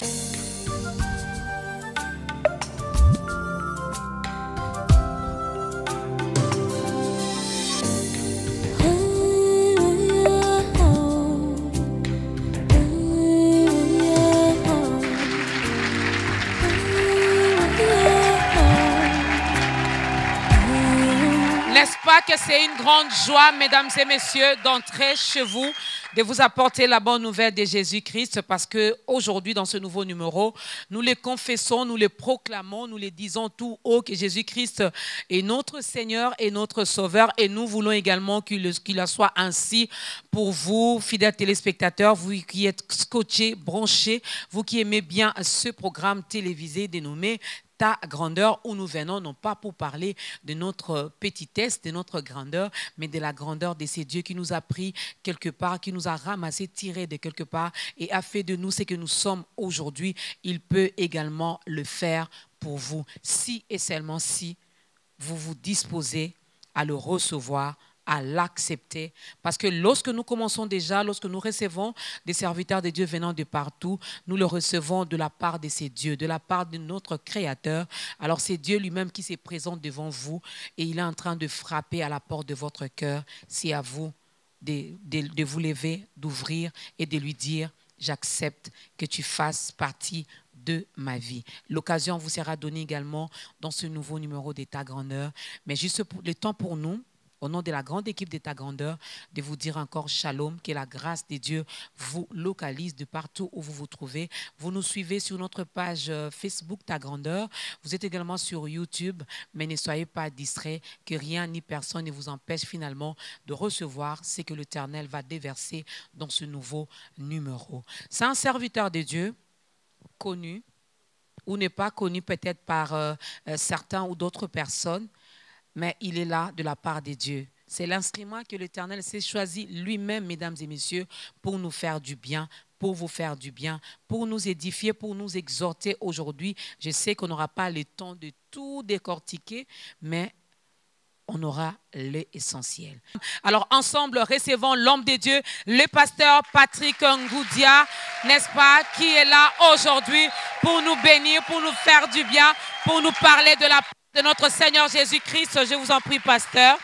N'est-ce pas que c'est une grande joie, mesdames et messieurs, d'entrer chez vous, de vous apporter la bonne nouvelle de Jésus-Christ, parce qu'aujourd'hui, dans ce nouveau numéro, nous les confessons, nous les proclamons, nous les disons tout haut que Jésus-Christ est notre Seigneur et notre Sauveur, et nous voulons également qu'il soit ainsi pour vous, fidèles téléspectateurs, vous qui êtes scotchés, branchés, vous qui aimez bien ce programme télévisé dénommé Ta grandeur, où nous venons non pas pour parler de notre petitesse, de notre grandeur, mais de la grandeur de ces dieux qui nous a pris quelque part, qui nous a ramassés, tirés de quelque part et a fait de nous ce que nous sommes aujourd'hui. Il peut également le faire pour vous, si et seulement si vous vous disposez à le recevoir, à l'accepter. Parce que lorsque nous commençons déjà, lorsque nous recevons des serviteurs de Dieu venant de partout, nous le recevons de la part de ces dieux, de la part de notre Créateur. Alors c'est Dieu lui-même qui se présente devant vous et il est en train de frapper à la porte de votre cœur. C'est à vous de vous lever, d'ouvrir et de lui dire « J'accepte que tu fasses partie de ma vie ». L'occasion vous sera donnée également dans ce nouveau numéro de Ta grandeur. Mais juste le temps pour nous, au nom de la grande équipe de Ta grandeur, de vous dire encore shalom, que la grâce de Dieu vous localise de partout où vous vous trouvez. Vous nous suivez sur notre page Facebook Ta grandeur. Vous êtes également sur YouTube, mais ne soyez pas distraits, que rien ni personne ne vous empêche finalement de recevoir ce que l'Éternel va déverser dans ce nouveau numéro. C'est un serviteur de Dieu connu ou n'est pas connu peut-être par certains ou d'autres personnes, mais il est là de la part de Dieu. C'est l'instrument que l'Éternel s'est choisi lui-même, mesdames et messieurs, pour nous faire du bien, pour vous faire du bien, pour nous édifier, pour nous exhorter aujourd'hui. Je sais qu'on n'aura pas le temps de tout décortiquer, mais on aura l'essentiel. Alors ensemble, recevons l'homme de Dieu, le pasteur Patrick Ngoudia, n'est-ce pas, qui est là aujourd'hui pour nous bénir, pour nous faire du bien, pour nous parler de notre Seigneur Jésus-Christ. Je vous en prie, pasteur.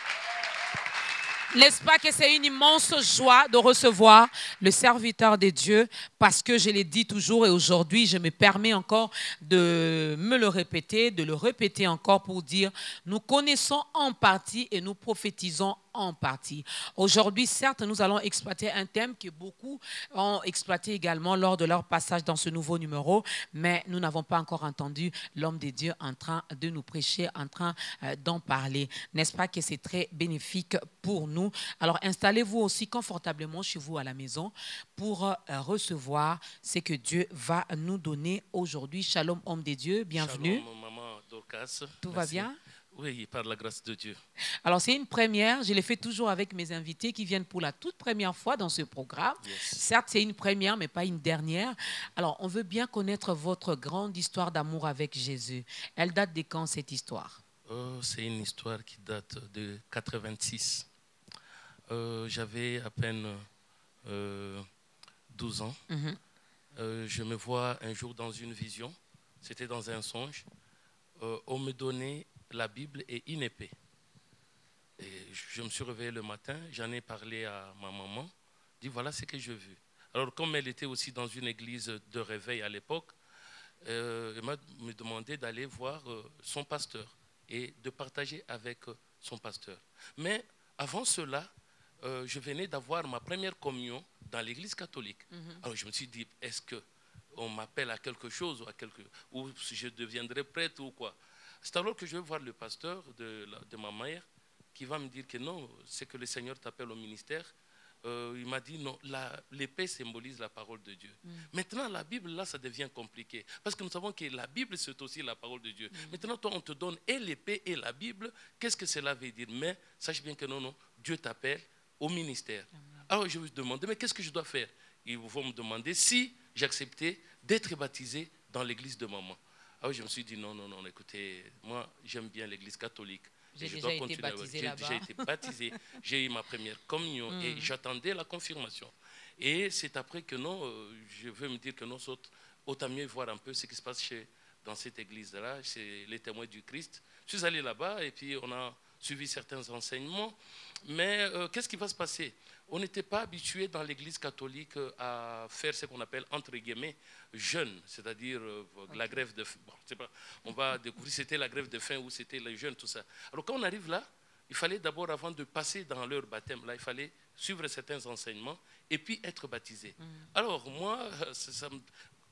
N'est-ce pas que c'est une immense joie de recevoir le serviteur de Dieu, parce que je l'ai dit toujours et aujourd'hui je me permets encore de me le répéter, de le répéter encore pour dire nous connaissons en partie et nous prophétisons en partie. Aujourd'hui, certes, nous allons exploiter un thème que beaucoup ont exploité également lors de leur passage dans ce nouveau numéro, mais nous n'avons pas encore entendu l'homme de Dieu en train de nous prêcher, en train d'en parler. N'est-ce pas que c'est très bénéfique pour nous? Alors, installez-vous aussi confortablement chez vous à la maison pour recevoir ce que Dieu va nous donner aujourd'hui. Shalom, homme de Dieu, bienvenue. Shalom, maman Dorcas. Tout va bien? Oui, par la grâce de Dieu. Alors, c'est une première. Je l'ai fait toujours avec mes invités qui viennent pour la toute première fois dans ce programme. Yes. Certes, c'est une première, mais pas une dernière. Alors, on veut bien connaître votre grande histoire d'amour avec Jésus. Elle date de quand, cette histoire? C'est une histoire qui date de 86. J'avais à peine 12 ans. Je me vois un jour dans une vision. C'était dans un songe. On me donnait la Bible et une épée. Et je me suis réveillé le matin, j'en ai parlé à ma maman, dit voilà ce que j'ai vu. Alors comme elle était aussi dans une église de réveil à l'époque, elle m'a demandé d'aller voir son pasteur et de partager avec son pasteur. Mais avant cela, je venais d'avoir ma première communion dans l'église catholique. Alors je me suis dit, est-ce qu'on m'appelle à quelque chose ou si je deviendrai prêtre ou quoi? C'est alors que je vais voir le pasteur de ma mère qui va me dire que non, c'est que le Seigneur t'appelle au ministère. Il m'a dit non, l'épée symbolise la parole de Dieu. Maintenant, la Bible, là, ça devient compliqué. Parce que nous savons que la Bible, c'est aussi la parole de Dieu. Maintenant, toi, on te donne et l'épée et la Bible. Qu'est-ce que cela veut dire? Mais sache bien que non, Dieu t'appelle au ministère. Alors, je vais te demander, mais qu'est-ce que je dois faire? Ils vont me demander si j'acceptais d'être baptisé dans l'église de maman. Alors je me suis dit non, écoutez, moi j'aime bien l'église catholique. J'ai déjà été baptisé, j'ai eu ma première communion et j'attendais la confirmation. Et c'est après que non, je veux me dire que non, autant mieux voir un peu ce qui se passe dans cette église-là, chez les témoins du Christ. Je suis allé là-bas et puis on a suivi certains enseignements. Mais qu'est-ce qui va se passer? On n'était pas habitué dans l'église catholique à faire ce qu'on appelle, entre guillemets, jeûne, c'est-à-dire la grève de faim. Bon, on va découvrir c'était la grève de faim ou c'était le jeûne, tout ça. Alors quand on arrive là, il fallait d'abord, avant de passer dans leur baptême, là, il fallait suivre certains enseignements et puis être baptisé. Alors moi,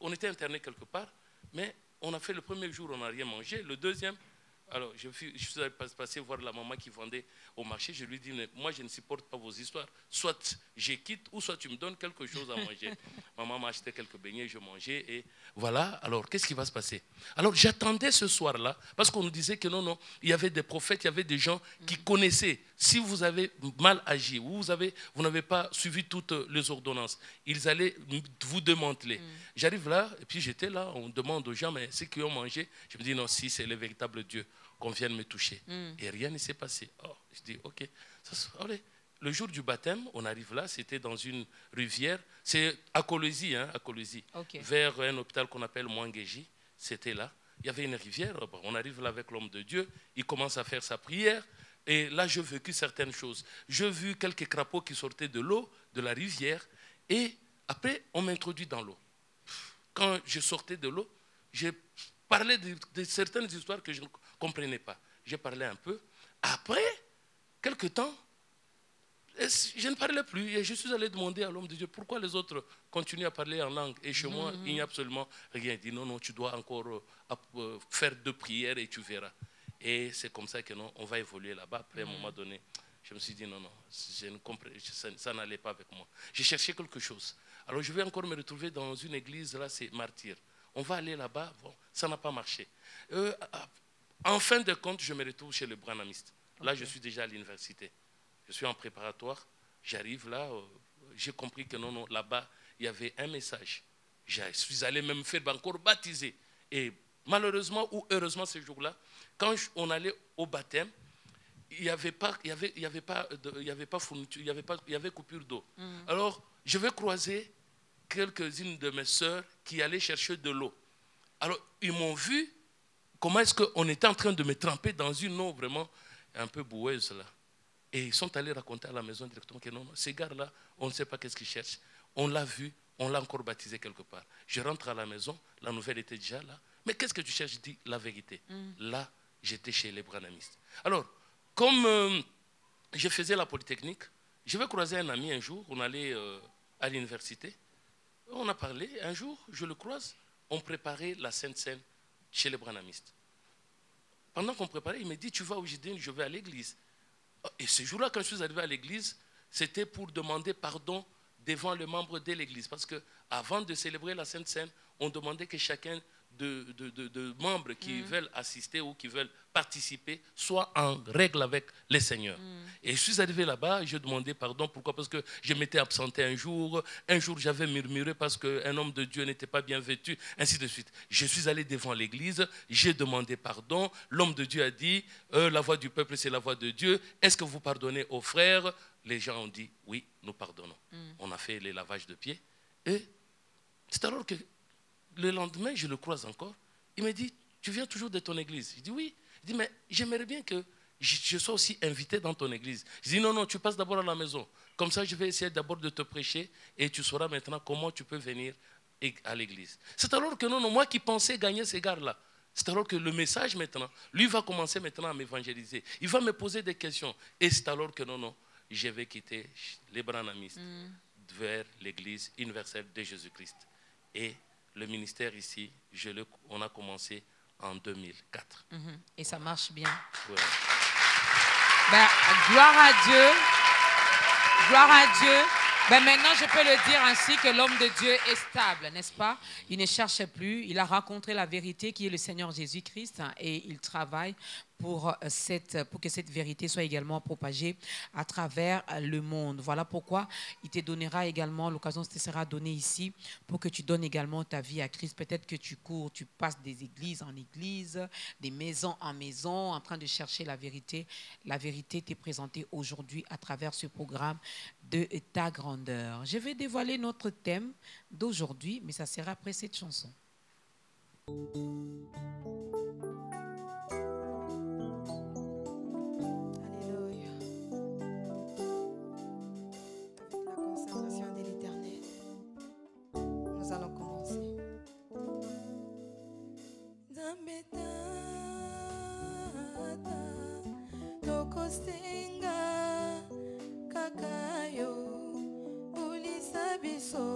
on était interné quelque part, mais on a fait le premier jour, on n'a rien mangé. Le deuxième, alors je suis passé voir la maman qui vendait au marché. Je lui dis, mais moi je ne supporte pas vos histoires. Soit je quitte ou soit tu me donnes quelque chose à manger. Maman m'a acheté quelques beignets, je mangeais et voilà. Alors qu'est-ce qui va se passer? Alors j'attendais ce soir-là parce qu'on nous disait que non, il y avait des prophètes, il y avait des gens qui connaissaient. Si vous avez mal agi, vous n'avez pas suivi toutes les ordonnances, ils allaient vous démanteler. J'arrive là et puis j'étais là, on demande aux gens, mais ceux qui ont mangé, je me dis non, si c'est le véritable Dieu, qu'on vienne me toucher. Et rien ne s'est passé. Oh, je dis, ok. Allez. Le jour du baptême, on arrive là, c'était dans une rivière, c'est à Colosie, okay. Vers un hôpital qu'on appelle Mwangeji, c'était là. Il y avait une rivière, on arrive là avec l'homme de Dieu, il commence à faire sa prière, et là j'ai vécu certaines choses. J'ai vu quelques crapauds qui sortaient de l'eau, de la rivière, et après on m'introduit dans l'eau. Quand je sortais de l'eau, j'ai parlé de certaines histoires que je ne comprenais pas. J'ai parlé un peu. Après, quelque temps, je ne parlais plus et je suis allé demander à l'homme de Dieu pourquoi les autres continuent à parler en langue et chez moi il n'y a absolument rien. Il dit non, tu dois encore faire 2 prières et tu verras. Et c'est comme ça que non, on va évoluer là-bas. Après à un moment donné, je me suis dit non, je ne comprenais, ça n'allait pas avec moi. J'ai cherché quelque chose. Alors je vais encore me retrouver dans une église, là c'est Martyr. On va aller là-bas, bon, ça n'a pas marché. En fin de compte, je me retrouve chez le branhamiste. Là, je suis déjà à l'université. Je suis en préparatoire, j'arrive là, j'ai compris que non, là-bas, il y avait un message. Je suis allé même faire encore baptiser. Et malheureusement ou heureusement ce jour-là, quand on allait au baptême, il y avait coupure d'eau. Alors, je vais croiser quelques-unes de mes sœurs qui allaient chercher de l'eau. Alors, ils m'ont vu, comment est-ce qu'on était en train de me tremper dans une eau vraiment un peu boueuse là. Et ils sont allés raconter à la maison directement que non, ces gars-là, on ne sait pas qu'est-ce qu'ils cherchent. On l'a vu, on l'a encore baptisé quelque part. Je rentre à la maison, la nouvelle était déjà là. Mais qu'est-ce que tu cherches? Je dis la vérité. Là, j'étais chez les branhamistes. Alors, comme je faisais la Polytechnique, je vais croiser un ami un jour, on allait à l'université. On a parlé, un jour, je le croise, on préparait la Sainte Seine chez les branhamistes. Pendant qu'on préparait, il me dit, tu vas où? Je dis, je vais à l'église. Et ce jour-là, quand je suis arrivé à l'église, c'était pour demander pardon devant les membres de l'église. Parce qu'avant de célébrer la Sainte Seine, on demandait que chacun de membres qui veulent assister ou qui veulent participer soit en règle avec les seigneurs. Et je suis arrivé là-bas, je demandais pardon. Pourquoi? Parce que je m'étais absenté un jour j'avais murmuré parce qu'un homme de Dieu n'était pas bien vêtu, ainsi de suite. Je suis allé devant l'église, j'ai demandé pardon. L'homme de Dieu a dit, la voix du peuple c'est la voix de Dieu. Est-ce que vous pardonnez aux frères? Les gens ont dit, oui, nous pardonnons. On a fait les lavages de pieds. Et c'est alors que le lendemain, je le croise encore. Il me dit, tu viens toujours de ton église? Je dis oui. Il dit, mais j'aimerais bien que je sois aussi invité dans ton église. Je dis non, tu passes d'abord à la maison. Comme ça, je vais essayer d'abord de te prêcher et tu sauras maintenant comment tu peux venir à l'église. C'est alors que non, moi qui pensais gagner ces gars-là, c'est alors que le message maintenant, lui va commencer maintenant à m'évangéliser. Il va me poser des questions. Et c'est alors que non, je vais quitter les branhamistes vers l'église universelle de Jésus-Christ. Et le ministère ici, on a commencé en 2004. Et ça marche bien. Ouais. Ben, gloire à Dieu. Gloire à Dieu. Ben maintenant, je peux le dire ainsi que l'homme de Dieu est stable, n'est-ce pas? Il ne cherche plus. Il a rencontré la vérité qui est le Seigneur Jésus-Christ et il travaille pour que cette vérité soit également propagée à travers le monde. Voilà pourquoi il te donnera également, l'occasion te sera donnée ici pour que tu donnes également ta vie à Christ. Peut-être que tu cours, tu passes des églises en église, des maisons en maison, en train de chercher la vérité. La vérité t'est présentée aujourd'hui à travers ce programme de ta grandeur. Je vais dévoiler notre thème d'aujourd'hui, mais ça sera après cette chanson. Alléluia. Avec la concentration de l'Éternel, nous allons commencer. Zambeta, tokosenga, kakayo, ulisabiso.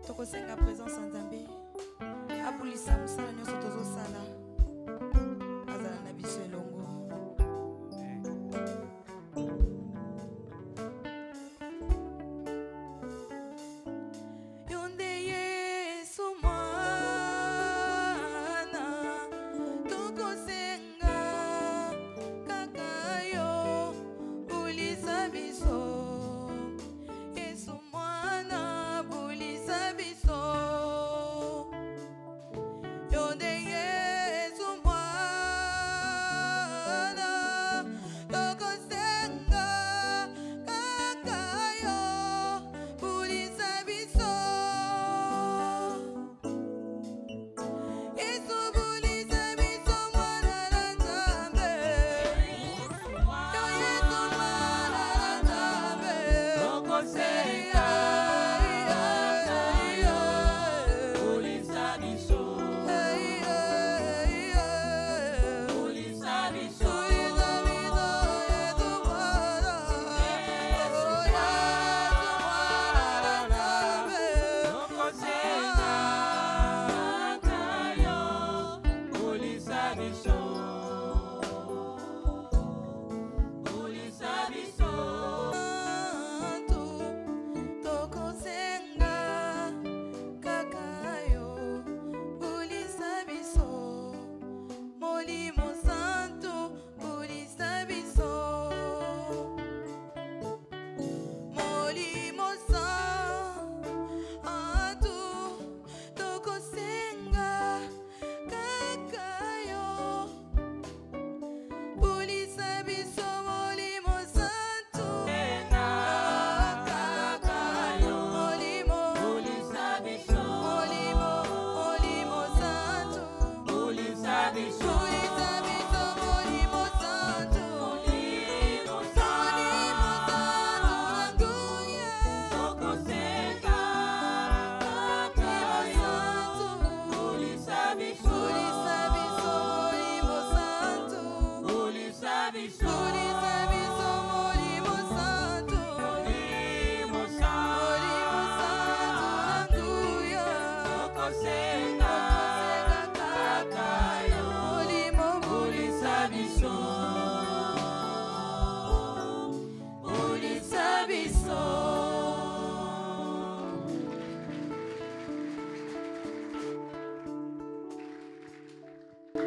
Tokosenga présence en Nzambe abulisa mosala nyonso tozosala azala na biso elongo. Yonde Yesu mwana tokosenga kaka yo bulisa biso. Yesu mwana bulisa biso.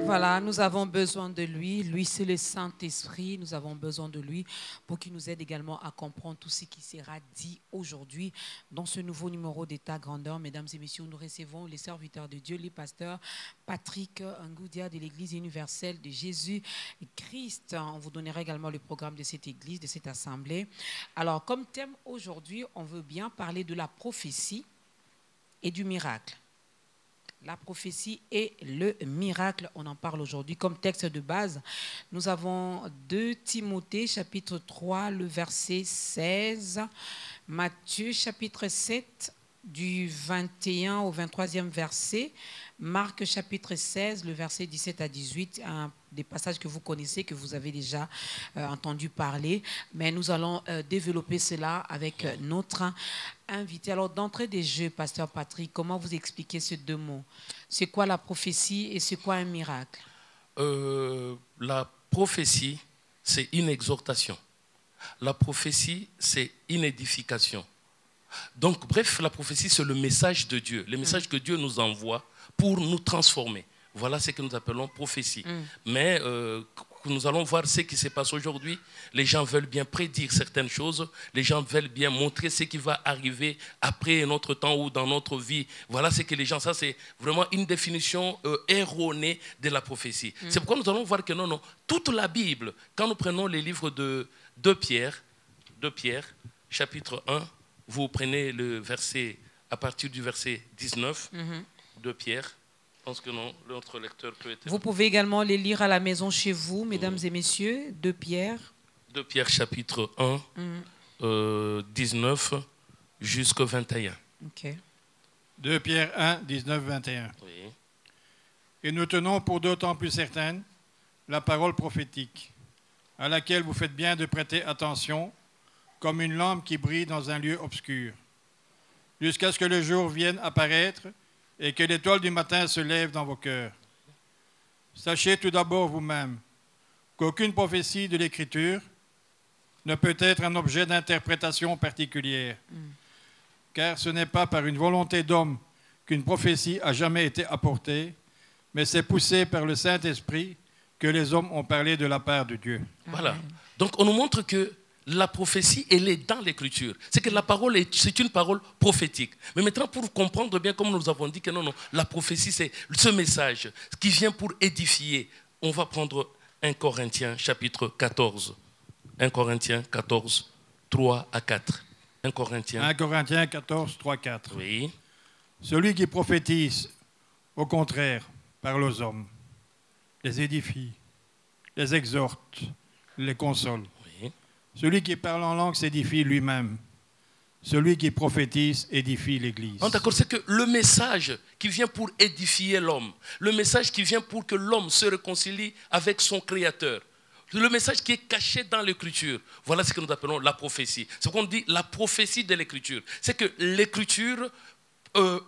Voilà, nous avons besoin de lui. Lui, c'est le Saint-Esprit. Nous avons besoin de lui pour qu'il nous aide également à comprendre tout ce qui sera dit aujourd'hui dans ce nouveau numéro d'État Grandeur. Mesdames et messieurs, nous recevons les serviteurs de Dieu, les pasteurs Patrick Ngoudia de l'Église universelle de Jésus-Christ. On vous donnera également le programme de cette église, de cette assemblée. Alors, comme thème aujourd'hui, on veut bien parler de la prophétie et du miracle. La prophétie et le miracle, on en parle aujourd'hui. Comme texte de base, nous avons 2 Timothée, chapitre 3, le verset 16. Matthieu, chapitre 7, du 21 au 23e verset. Marc, chapitre 16, le verset 17 à 18. Des passages que vous connaissez, que vous avez déjà entendu parler. Mais nous allons développer cela avec notre invité. Alors, d'entrée des jeux, pasteur Patrick, comment vous expliquez ces 2 mots? C'est quoi la prophétie et c'est quoi un miracle? La prophétie, c'est une exhortation. La prophétie, c'est une édification. Donc, bref, la prophétie, c'est le message de Dieu, le message que Dieu nous envoie pour nous transformer. Voilà ce que nous appelons prophétie. Mais nous allons voir ce qui se passe aujourd'hui. Les gens veulent bien prédire certaines choses. Les gens veulent bien montrer ce qui va arriver après notre temps ou dans notre vie. Voilà ce que les gens... Ça, c'est vraiment une définition erronée de la prophétie. C'est pourquoi nous allons voir que non, toute la Bible, quand nous prenons les livres de Pierre, chapitre 1, vous prenez le verset, à partir du verset 19 de Pierre. Je pense que non, l'autre lecteur peut être... Vous pouvez également les lire à la maison chez vous, mesdames et messieurs. 2 Pierre. 2 Pierre, chapitre 1, 19 jusqu'au 21. Ok. 2 Pierre 1, 19, 21. Oui. Et nous tenons pour d'autant plus certaine la parole prophétique, à laquelle vous faites bien de prêter attention, comme une lampe qui brille dans un lieu obscur, jusqu'à ce que le jour vienne apparaître et que l'étoile du matin se lève dans vos cœurs. Sachez tout d'abord vous-même qu'aucune prophétie de l'Écriture ne peut être un objet d'interprétation particulière, car ce n'est pas par une volonté d'homme qu'une prophétie a jamais été apportée, mais c'est poussé par le Saint-Esprit que les hommes ont parlé de la part de Dieu. Voilà. Donc on nous montre que la prophétie, elle est dans l'Écriture. C'est que la parole, c'est une parole prophétique. Mais maintenant, pour comprendre bien, comme nous avons dit que non, la prophétie, c'est ce message qui vient pour édifier. On va prendre 1 Corinthiens, chapitre 14. 1 Corinthiens 14, 3 à 4. 1 Corinthiens 14, 3, 4. Oui. Celui qui prophétise, au contraire, parle aux hommes, les édifie, les exhorte, les console. Celui qui parle en langue s'édifie lui-même. Celui qui prophétise édifie l'Église. D'accord, c'est que le message qui vient pour édifier l'homme, le message qui vient pour que l'homme se réconcilie avec son Créateur, le message qui est caché dans l'Écriture, voilà ce que nous appelons la prophétie. C'est ce qu'on dit la prophétie de l'Écriture. C'est que l'Écriture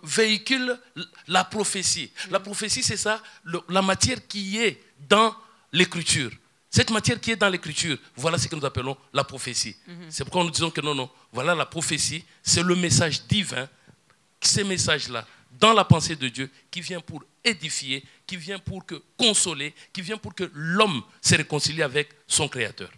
véhicule la prophétie. La prophétie, c'est ça, la matière qui est dans l'Écriture. Cette matière qui est dans l'Écriture, voilà ce que nous appelons la prophétie. C'est pourquoi nous disons que non, voilà la prophétie, c'est le message divin, ces messages-là, dans la pensée de Dieu, qui vient pour édifier, qui vient pour consoler, qui vient pour que l'homme se réconcilie avec son Créateur.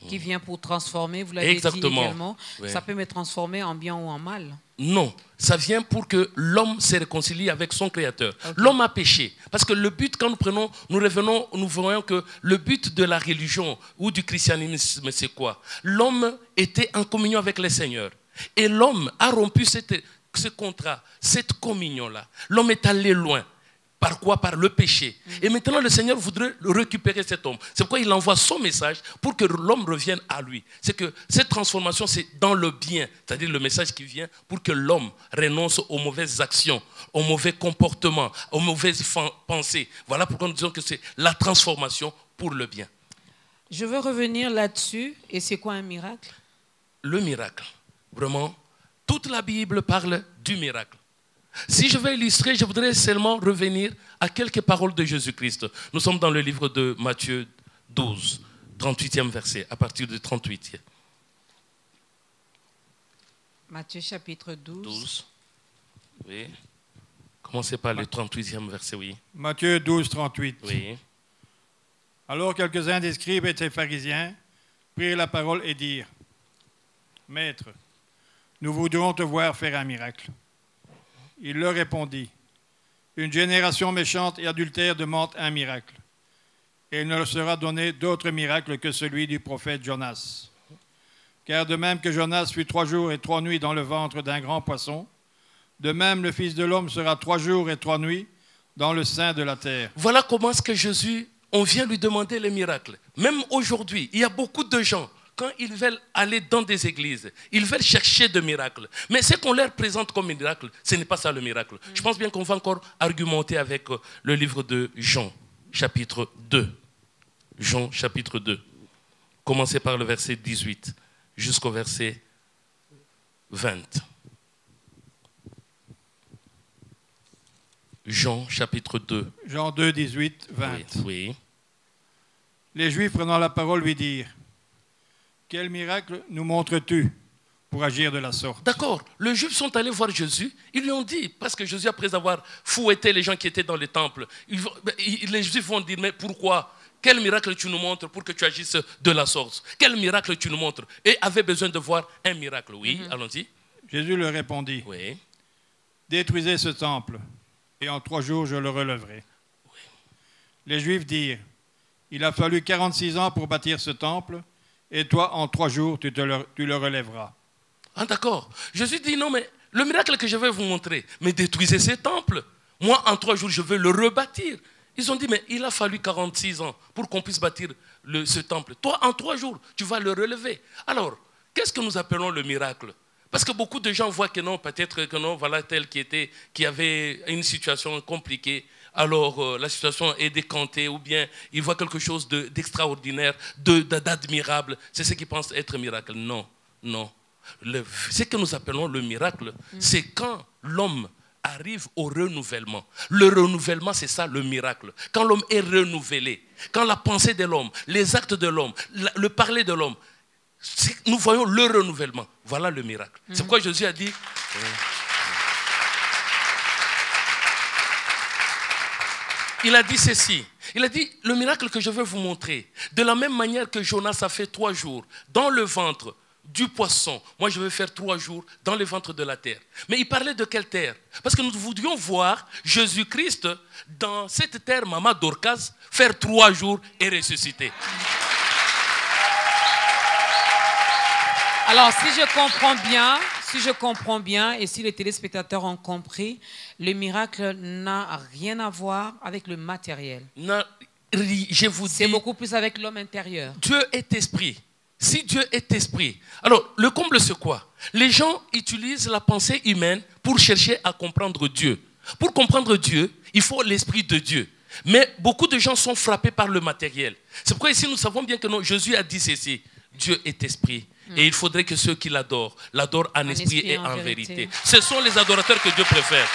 Qui vient pour transformer, vous l'avez dit également. Oui. Ça peut me transformer en bien ou en mal. Non, ça vient pour que l'homme se réconcilie avec son Créateur. Okay. L'homme a péché. Parce que le but, quand nous revenons, nous voyons que le but de la religion ou du christianisme, c'est quoi? L'homme était en communion avec le Seigneur. Et l'homme a rompu ce contrat, cette communion-là. L'homme est allé loin. Par quoi? Par le péché. Et maintenant, le Seigneur voudrait récupérer cet homme. C'est pourquoi il envoie son message pour que l'homme revienne à lui. C'est que cette transformation, c'est dans le bien. C'est-à-dire le message qui vient pour que l'homme renonce aux mauvaises actions, aux mauvais comportements, aux mauvaises pensées. Voilà pourquoi nous disons que c'est la transformation pour le bien. Je veux revenir là-dessus. Et c'est quoi un miracle? Le miracle. Vraiment, toute la Bible parle du miracle. Si je vais illustrer, je voudrais seulement revenir à quelques paroles de Jésus-Christ. Nous sommes dans le livre de Matthieu 12, 38e verset, à partir du 38e. Matthieu chapitre 12. 12. Oui. Commencez par le 38e verset, oui. Matthieu 12, 38. Oui. Alors quelques-uns des scribes et des pharisiens prirent la parole et dirent, « Maître, nous voudrions te voir faire un miracle. » Il leur répondit, « Une génération méchante et adultère demande un miracle. Et il ne leur sera donné d'autre miracle que celui du prophète Jonas. Car de même que Jonas fut 3 jours et 3 nuits dans le ventre d'un grand poisson, de même le Fils de l'homme sera 3 jours et 3 nuits dans le sein de la terre. » Voilà comment est-ce que Jésus, on vient lui demander les miracles. Même aujourd'hui, il y a beaucoup de gens, quand ils veulent aller dans des églises, ils veulent chercher des miracles. Mais ce qu'on leur présente comme miracle, ce n'est pas ça le miracle. Je pense bien qu'on va encore argumenter avec le livre de Jean, chapitre 2. Jean, chapitre 2. Commencez par le verset 18 jusqu'au verset 20. Jean, chapitre 2. Jean 2, 18, 20. Oui, oui. Les Juifs prenant la parole lui dirent, « Quel miracle nous montres-tu pour agir de la sorte ?» D'accord. Les Juifs sont allés voir Jésus. Ils lui ont dit, parce que Jésus, après avoir fouetté les gens qui étaient dans le temple, les Juifs vont dire, mais pourquoi ? Quel miracle tu nous montres pour que tu agisses de la sorte? Quel miracle tu nous montres? Et avait besoin de voir un miracle. Oui, allons-y. Jésus leur répondit, Oui. « Détruisez ce temple, et en 3 jours je le relèverai. » Oui. Les Juifs dirent, « Il a fallu 46 ans pour bâtir ce temple, et toi, en 3 jours, tu le relèveras. » Ah, d'accord. Jésus dit, non, mais le miracle que je vais vous montrer, mais détruisez ce temple. Moi, en 3 jours, je vais le rebâtir. Ils ont dit, mais il a fallu 46 ans pour qu'on puisse bâtir ce temple. Toi, en 3 jours, tu vas le relever. Alors, qu'est-ce que nous appelons le miracle? Parce que beaucoup de gens voient que non, peut-être que non, voilà tel qui avait une situation compliquée. Alors, la situation est décantée, ou bien ils voient quelque chose d'extraordinaire, d'admirable. C'est ce qu'ils pensent être miracle. Non, non. Ce que nous appelons le miracle, c'est quand l'homme arrive au renouvellement. Le renouvellement, c'est ça le miracle. Quand l'homme est renouvelé, quand la pensée de l'homme, les actes de l'homme, le parler de l'homme, nous voyons le renouvellement. Voilà le miracle. C'est pourquoi Jésus a dit... Il a dit ceci. Il a dit, le miracle que je vais vous montrer, de la même manière que Jonas a fait 3 jours dans le ventre du poisson, moi je vais faire 3 jours dans le ventre de la terre. Mais il parlait de quelle terre? Parce que nous voudrions voir Jésus-Christ dans cette terre, Mama Dorcas, faire 3 jours et ressusciter. Alors, si je comprends bien, et si les téléspectateurs ont compris, le miracle n'a rien à voir avec le matériel. Je vous dis, c'est beaucoup plus avec l'homme intérieur. Dieu est esprit. Si Dieu est esprit, alors le comble c'est quoi? Les gens utilisent la pensée humaine pour chercher à comprendre Dieu. Pour comprendre Dieu, il faut l'esprit de Dieu. Mais beaucoup de gens sont frappés par le matériel. C'est pourquoi ici nous savons bien que non, Jésus a dit ceci, Dieu est esprit. Et il faudrait que ceux qui l'adorent en esprit et en vérité. Ce sont les adorateurs que Dieu préfère.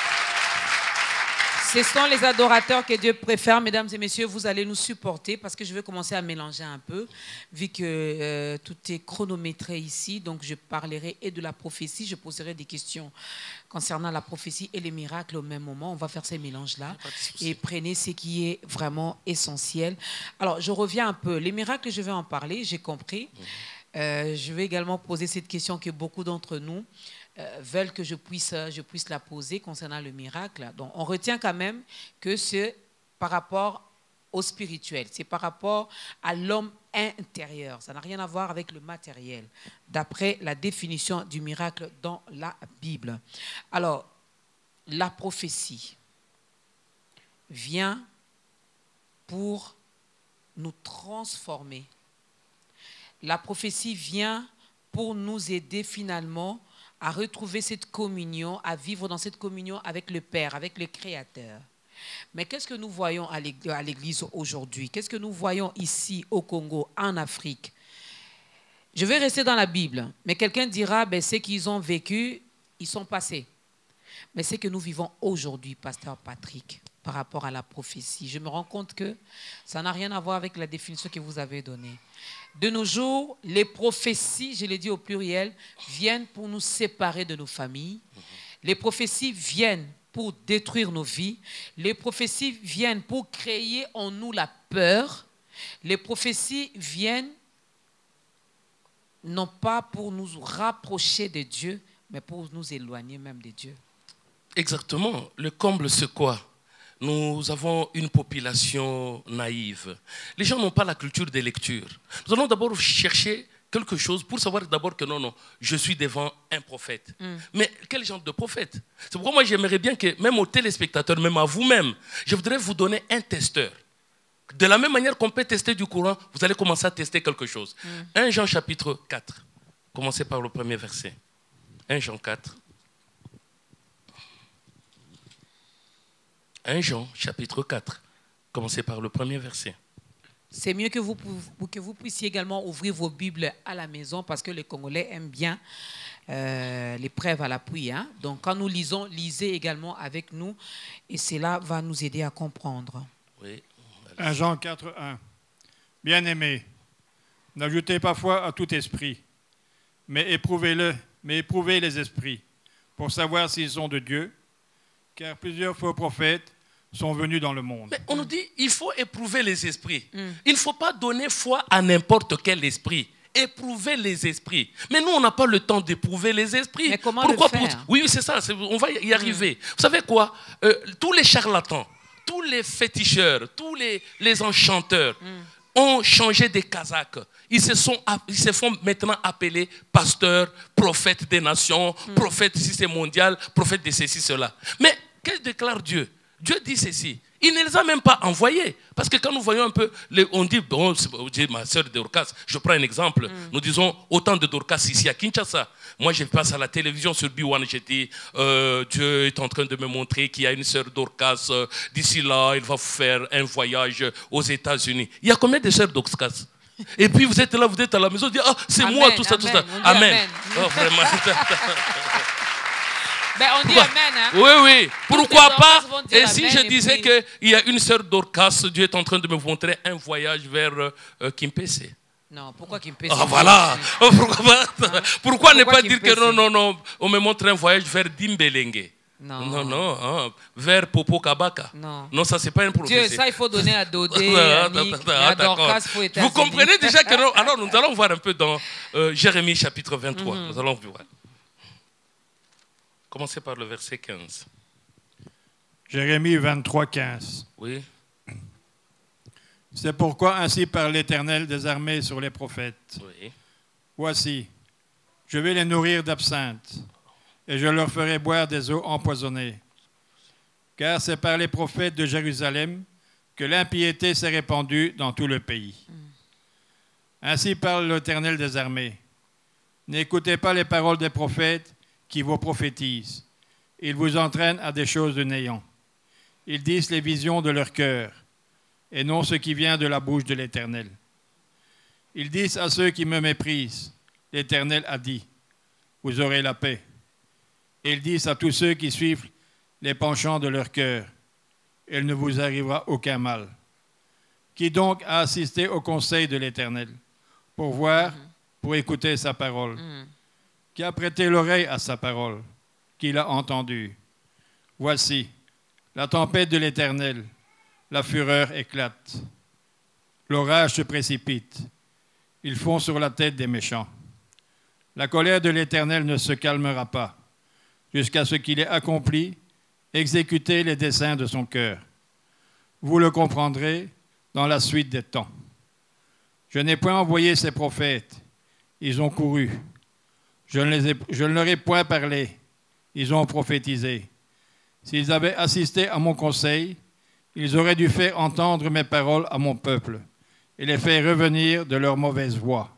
Ce sont les adorateurs que Dieu préfère. Mesdames et messieurs, vous allez nous supporter parce que je vais commencer à mélanger un peu, vu que tout est chronométré ici. Donc, je parlerai et de la prophétie. Je poserai des questions concernant la prophétie et les miracles au même moment. On va faire ces mélanges-là et prenez ce qui est vraiment essentiel. Alors, je reviens un peu. Les miracles, je vais en parler, j'ai compris. Je vais également poser cette question que beaucoup d'entre nous veulent que je puisse la poser concernant le miracle. Donc, on retient quand même que c'est par rapport au spirituel, c'est par rapport à l'homme intérieur. Ça n'a rien à voir avec le matériel, d'après la définition du miracle dans la Bible. Alors, la prophétie vient pour nous transformer. La prophétie vient pour nous aider finalement à retrouver cette communion, à vivre dans cette communion avec le Père, avec le Créateur. Mais qu'est-ce que nous voyons à l'Église aujourd'hui? Qu'est-ce que nous voyons ici au Congo, en Afrique? Je vais rester dans la Bible, mais quelqu'un dira, ben, ce qu'ils ont vécu, ils sont passés. Mais ce que nous vivons aujourd'hui, Pasteur Patrick, par rapport à la prophétie, je me rends compte que ça n'a rien à voir avec la définition que vous avez donnée. De nos jours, les prophéties, je l'ai dit au pluriel, viennent pour nous séparer de nos familles. Les prophéties viennent pour détruire nos vies. Les prophéties viennent pour créer en nous la peur. Les prophéties viennent non pas pour nous rapprocher de Dieu, mais pour nous éloigner même de Dieu. Exactement. Le comble, c'est quoi? Nous avons une population naïve. Les gens n'ont pas la culture des lectures. Nous allons d'abord chercher quelque chose pour savoir d'abord que non, je suis devant un prophète. Mais quel genre de prophète? C'est pourquoi moi j'aimerais bien que même aux téléspectateurs, même à vous-même, je voudrais vous donner un testeur. De la même manière qu'on peut tester du courant, vous allez commencer à tester quelque chose. 1 Jean chapitre 4. Commencez par le premier verset. 1 Jean 4. 1 Jean chapitre 4. Commencez par le premier verset. C'est mieux que vous puissiez également ouvrir vos Bibles à la maison parce que les Congolais aiment bien les preuves à l'appui. Hein? Donc quand nous lisons, lisez également avec nous et cela va nous aider à comprendre. Oui. 1 Jean 4, 1. Bien-aimés, n'ajoutez pas foi à tout esprit, mais éprouvez les esprits, pour savoir s'ils sont de Dieu, car plusieurs faux prophètes sont venus dans le monde. Mais on nous dit il faut éprouver les esprits. Il ne faut pas donner foi à n'importe quel esprit. Éprouver les esprits. Mais nous, on n'a pas le temps d'éprouver les esprits. Mais comment Pourquoi le faire? Oui, c'est ça. On va y arriver. Vous savez quoi? Tous les charlatans, tous les féticheurs, tous les enchanteurs ont changé des casaques. Ils se font maintenant appeler pasteurs, prophètes des nations, prophètes si c'est mondial, prophètes de ceci, cela. Mais qu'est-ce que déclare Dieu? Dieu dit ceci. Il ne les a même pas envoyés. Parce que quand nous voyons un peu, on dit, bon, ma sœur Dorcas, je prends un exemple. Nous disons autant de Dorcas ici à Kinshasa. Moi, je passe à la télévision sur B1, je dis, Dieu est en train de me montrer qu'il y a une sœur Dorcas. D'ici là, il va faire un voyage aux États-Unis. Il y a combien de sœurs Dorcas? Et puis vous êtes là, vous êtes à la maison, vous dites, ah, c'est moi, tout ça, tout ça. Amen. Oh, vraiment. Ben, on dit amen. Hein? Oui, oui. Pourquoi pas? Et si amen, je disais qu'il y a une sœur Dorcas, Dieu est en train de me montrer un voyage vers Kimpese. Non, pourquoi Kimpese? Ah, voilà. Pourquoi ne pas dire que non, on me montre un voyage vers Dimbelenge? Non, vers Popo Kabaka. Non, ça, c'est pas un prophétie. Dieu, ça, il faut donner à Dodé, à Dorcas, faut États-Unis. Vous comprenez déjà que non? Alors, nous allons voir un peu dans Jérémie chapitre 23. Nous allons voir. Commencez par le verset 15. Jérémie 23, 15. Oui. C'est pourquoi ainsi parle l'Éternel des armées sur les prophètes. Oui. Voici, je vais les nourrir d'absinthe, et je leur ferai boire des eaux empoisonnées. Car c'est par les prophètes de Jérusalem que l'impiété s'est répandue dans tout le pays. Ainsi parle l'Éternel des armées. N'écoutez pas les paroles des prophètes qui vous prophétisent. Ils vous entraînent à des choses de néant. Ils disent les visions de leur cœur, et non ce qui vient de la bouche de l'Éternel. Ils disent à ceux qui me méprisent, l'Éternel a dit, vous aurez la paix. Et ils disent à tous ceux qui suivent les penchants de leur cœur, il ne vous arrivera aucun mal. Qui donc a assisté au conseil de l'Éternel, pour voir, pour écouter sa parole? Qui a prêté l'oreille à sa parole, qui l'a entendue? Voici, la tempête de l'Éternel, la fureur éclate. L'orage se précipite. Ils font sur la tête des méchants. La colère de l'Éternel ne se calmera pas, jusqu'à ce qu'il ait accompli, exécuté les desseins de son cœur. Vous le comprendrez dans la suite des temps. Je n'ai point envoyé ces prophètes, ils ont couru. Je ne leur ai point parlé, ils ont prophétisé. S'ils avaient assisté à mon conseil, ils auraient dû faire entendre mes paroles à mon peuple et les faire revenir de leur mauvaise voie,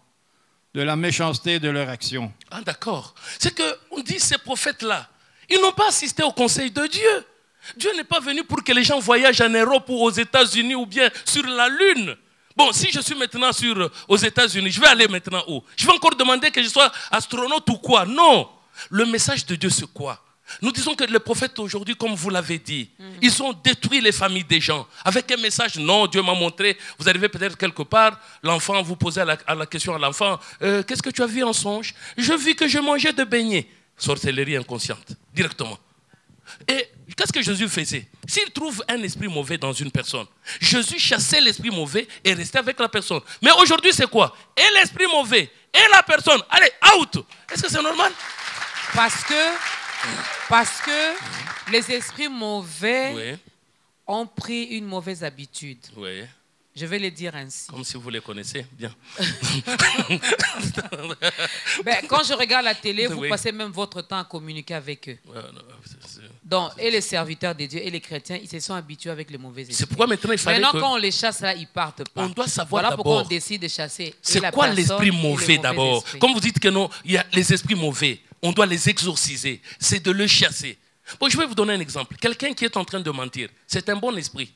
de la méchanceté de leur action. Ah, d'accord. C'est qu'on dit ces prophètes-là, ils n'ont pas assisté au conseil de Dieu. Dieu n'est pas venu pour que les gens voyagent en Europe ou aux États-Unis ou bien sur la Lune. Bon, si je suis maintenant aux États-Unis, je vais aller maintenant où? Je vais encore demander que je sois astronaute ou quoi? Non. Le message de Dieu, c'est quoi? Nous disons que les prophètes aujourd'hui, comme vous l'avez dit, ils ont détruit les familles des gens. Avec un message, non, Dieu m'a montré. Vous arrivez peut-être quelque part, l'enfant, vous posez la question à l'enfant, qu'est-ce que tu as vu en songe? Je vis que je mangeais de beignets. Sorcellerie inconsciente, directement. Et qu'est-ce que Jésus faisait? S'il trouve un esprit mauvais dans une personne, Jésus chassait l'esprit mauvais et restait avec la personne. Mais aujourd'hui, c'est quoi? Et l'esprit mauvais et la personne, allez, out! Est-ce que c'est normal? Parce que les esprits mauvais ont pris une mauvaise habitude. Oui. Je vais le dire ainsi. Comme si vous les connaissez bien. Quand je regarde la télé, vous passez même votre temps à communiquer avec eux. Donc, et les serviteurs de Dieu et les chrétiens, ils se sont habitués avec les mauvais esprits. C'est pourquoi maintenant il fallait Maintenant, quand on les chasse là, ils partent pas. On doit savoir voilà pourquoi d'abord. on décide de chasser. C'est quoi l'esprit mauvais d'abord? Comme vous dites que non, il y a les esprits mauvais. On doit les exorciser. C'est de le chasser. Bon, je vais vous donner un exemple. Quelqu'un qui est en train de mentir, c'est un bon esprit.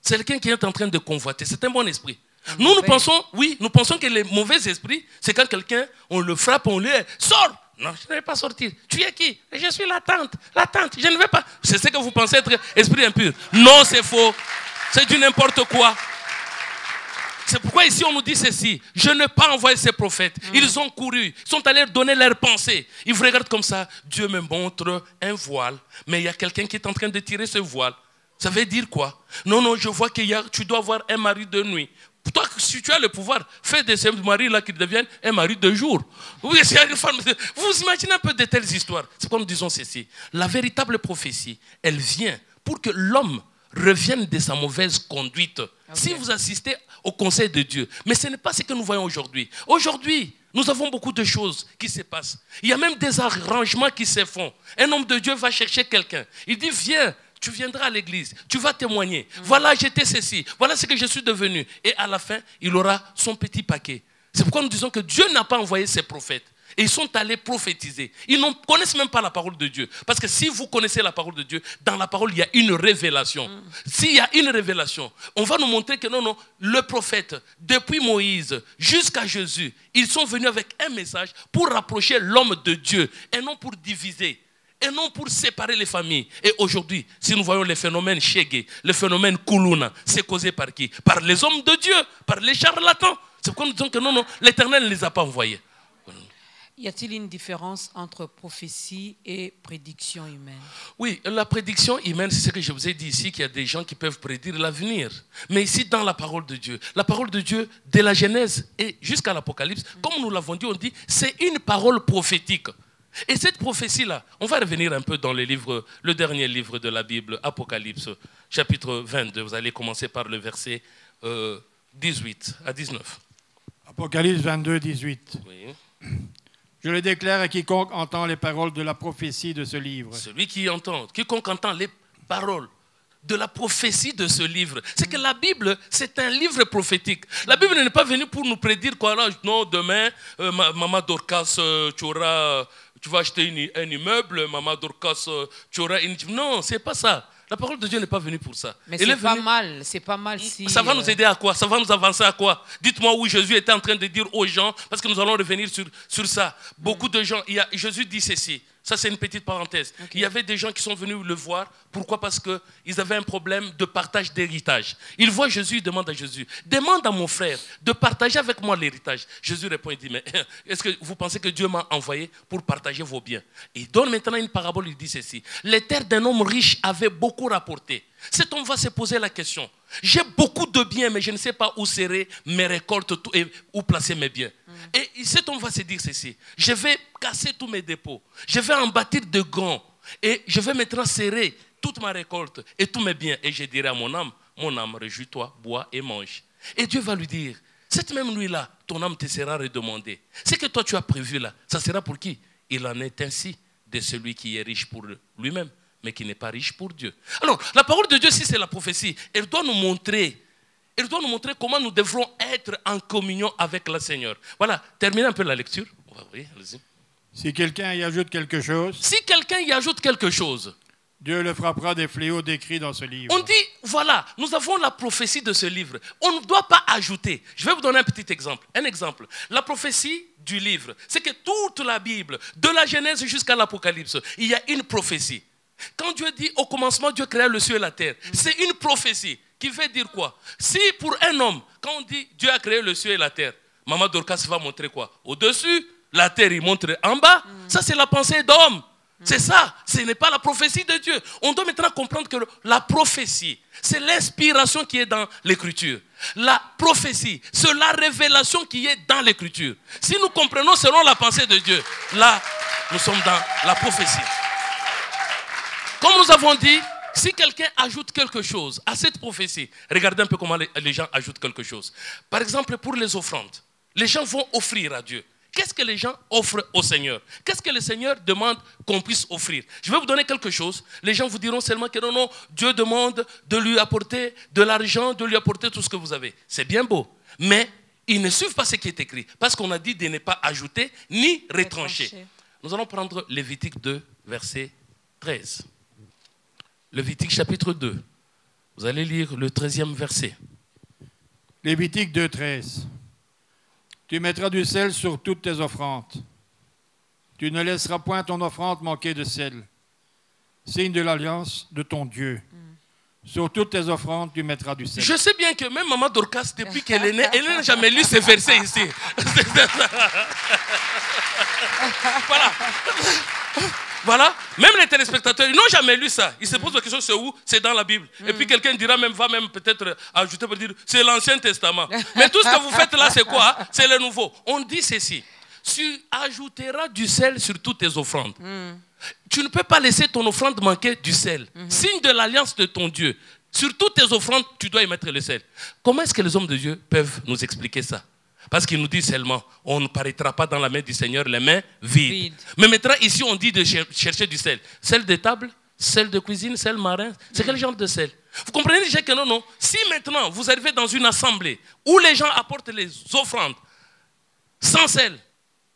C'est quelqu'un qui est en train de convoiter, c'est un bon esprit. Nous pensons que les mauvais esprits, c'est quand quelqu'un, on le frappe, on lui dit « Sors !» Non, je ne vais pas sortir. Tu es qui? Je suis la tante, je ne vais pas. C'est ce que vous pensez être esprit impur. Non, c'est faux. C'est du n'importe quoi. C'est pourquoi ici on nous dit ceci. Je n'ai pas envoyé ces prophètes. Ils ont couru. Ils sont allés donner leurs pensées. Ils vous regardent comme ça. Dieu me montre un voile. Mais il y a quelqu'un qui est en train de tirer ce voile. Ça veut dire quoi? Non, je vois que tu dois avoir un mari de nuit. Toi, si tu as le pouvoir, fais de ce mari-là qui devienne un mari de jour. Vous imaginez un peu de telles histoires. C'est comme nous disons ceci. La véritable prophétie, elle vient pour que l'homme revienne de sa mauvaise conduite. Okay. Si vous assistez au conseil de Dieu. Mais ce n'est pas ce que nous voyons aujourd'hui. Aujourd'hui, nous avons beaucoup de choses qui se passent. Il y a même des arrangements qui se font. Un homme de Dieu va chercher quelqu'un. Il dit, viens. Tu viendras à l'église, tu vas témoigner. Voilà, j'étais ceci, voilà ce que je suis devenu. Et à la fin, il aura son petit paquet. C'est pourquoi nous disons que Dieu n'a pas envoyé ses prophètes. Et ils sont allés prophétiser. Ils ne connaissent même pas la parole de Dieu. Parce que si vous connaissez la parole de Dieu, dans la parole, il y a une révélation. S'il y a une révélation, on va nous montrer que non, le prophète, depuis Moïse jusqu'à Jésus, ils sont venus avec un message pour rapprocher l'homme de Dieu et non pour diviser. Et non pour séparer les familles. Et aujourd'hui, si nous voyons les phénomènes Shege, le phénomène Kuluna, c'est causé par qui? Par les hommes de Dieu, par les charlatans. C'est pourquoi nous disons que non, l'Éternel ne les a pas envoyés. Y a-t-il une différence entre prophétie et prédiction humaine? Oui, la prédiction humaine, c'est ce que je vous ai dit ici, qu'il y a des gens qui peuvent prédire l'avenir. Mais ici, dans la parole de Dieu, de la Genèse et jusqu'à l'Apocalypse, comme nous l'avons dit, on dit, c'est une parole prophétique. Et cette prophétie-là, on va revenir un peu dans le dernier livre de la Bible, Apocalypse, chapitre 22. Vous allez commencer par le verset 18 à 19. Apocalypse 22, 18. Oui. Je le déclare à quiconque entend les paroles de la prophétie de ce livre. Celui qui entend, quiconque entend les paroles de la prophétie de ce livre. C'est que la Bible, c'est un livre prophétique. La Bible n'est pas venue pour nous prédire quoi là. Non, demain, Maman Dorcas, tu vas acheter un immeuble, Maman Dorcas, tu auras une... Non, c'est pas ça. La parole de Dieu n'est pas venue pour ça. Mais c'est pas mal si... Ça va nous aider à quoi? Ça va nous avancer à quoi? Dites-moi où Jésus était en train de dire aux gens, parce que nous allons revenir sur ça. Beaucoup de gens, Jésus dit ceci. Ça, c'est une petite parenthèse. Okay. Il y avait des gens qui sont venus le voir. Pourquoi? Parce qu'ils avaient un problème de partage d'héritage. Ils voient Jésus, ils demandent à Jésus, demande à mon frère de partager avec moi l'héritage. Jésus répond, il dit, mais est-ce que vous pensez que Dieu m'a envoyé pour partager vos biens? Il donne maintenant une parabole, il dit ceci. Les terres d'un homme riche avaient beaucoup rapporté. Cet homme va se poser la question. J'ai beaucoup de biens, mais je ne sais pas où serrer mes récoltes et où placer mes biens. Et cet homme va se dire ceci. Je vais casser tous mes dépôts. Je vais en bâtir de grands. Et je vais maintenant serrer toute ma récolte et tous mes biens. Et je dirai à mon âme, réjouis-toi, bois et mange. Et Dieu va lui dire, cette même nuit-là, ton âme te sera redemandée. Ce que toi tu as prévu là, ça sera pour qui? Il en est ainsi de celui qui est riche pour lui-même, mais qui n'est pas riche pour Dieu. Alors, la parole de Dieu, si c'est la prophétie, elle doit nous montrer comment nous devrons être en communion avec le Seigneur. Voilà, terminez un peu la lecture. Oui, allez-y. Si quelqu'un y ajoute quelque chose... Si quelqu'un y ajoute quelque chose... Dieu le frappera des fléaux décrits dans ce livre. On dit, voilà, nous avons la prophétie de ce livre. On ne doit pas ajouter. Je vais vous donner un petit exemple. Un exemple. La prophétie du livre, c'est que toute la Bible, de la Genèse jusqu'à l'Apocalypse, il y a une prophétie. Quand Dieu dit, au commencement, Dieu créa le ciel et la terre, c'est une prophétie qui veut dire quoi? Si pour un homme, quand on dit Dieu a créé le ciel et la terre, Maman Dorcas va montrer quoi? Au-dessus, la terre, il montre en bas. Ça, c'est la pensée d'homme. C'est ça, ce n'est pas la prophétie de Dieu. On doit maintenant comprendre que la prophétie, c'est l'inspiration qui est dans l'écriture. La prophétie, c'est la révélation qui est dans l'écriture. Si nous comprenons selon la pensée de Dieu, là, nous sommes dans la prophétie. Comme nous avons dit, si quelqu'un ajoute quelque chose à cette prophétie, regardez un peu comment les gens ajoutent quelque chose. Par exemple, pour les offrandes, les gens vont offrir à Dieu. Qu'est-ce que les gens offrent au Seigneur? Qu'est-ce que le Seigneur demande qu'on puisse offrir? Je vais vous donner quelque chose. Les gens vous diront seulement que non, Dieu demande de lui apporter de l'argent, de lui apporter tout ce que vous avez. C'est bien beau. Mais ils ne suivent pas ce qui est écrit. Parce qu'on a dit de ne pas ajouter ni retrancher. Nous allons prendre Lévitique 2, verset 13. Lévitique chapitre 2. Vous allez lire le 13e verset. Lévitique 2, 13. Tu mettras du sel sur toutes tes offrandes. Tu ne laisseras point ton offrande manquer de sel. Signe de l'alliance de ton Dieu. Sur toutes tes offrandes, tu mettras du sel. Je sais bien que même Maman Dorcas, depuis qu'elle est née, elle n'a jamais lu ces versets ici. Voilà. Voilà. Même les téléspectateurs, ils n'ont jamais lu ça. Ils se posent la question, c'est où? C'est dans la Bible. Et puis quelqu'un dira même, va même peut-être ajouter pour dire, c'est l'Ancien Testament. Mais tout ce que vous faites là, c'est quoi? C'est le Nouveau. On dit ceci. Tu ajouteras du sel sur toutes tes offrandes. Tu ne peux pas laisser ton offrande manquer du sel. Signe de l'alliance de ton Dieu. Sur toutes tes offrandes, tu dois y mettre le sel. Comment est-ce que les hommes de Dieu peuvent nous expliquer ça? Parce qu'il nous dit seulement, on ne paraîtra pas dans la main du Seigneur les mains vides. Mais maintenant, ici, on dit de chercher du sel. Sel de table, sel de cuisine, sel marin. C'est quel genre de sel? Vous comprenez déjà que non. Si maintenant, vous arrivez dans une assemblée où les gens apportent les offrandes sans sel,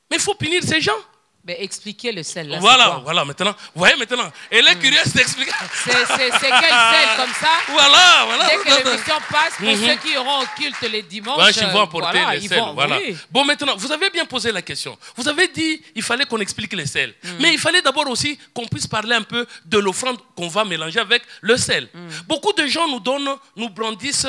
mais il faut punir ces gens. Mais expliquez le sel. Là, voilà, maintenant. Vous voyez maintenant. Elle est curieuse d'expliquer. C'est quel sel comme ça? Voilà. Dès que l'émission passe, pour ceux qui auront au culte les dimanches, ils vont apporter les sels. Voilà. Oui. Bon, maintenant, vous avez bien posé la question. Vous avez dit qu'il fallait qu'on explique les sels. Mais il fallait d'abord aussi qu'on puisse parler un peu de l'offrande qu'on va mélanger avec le sel. Beaucoup de gens nous brandissent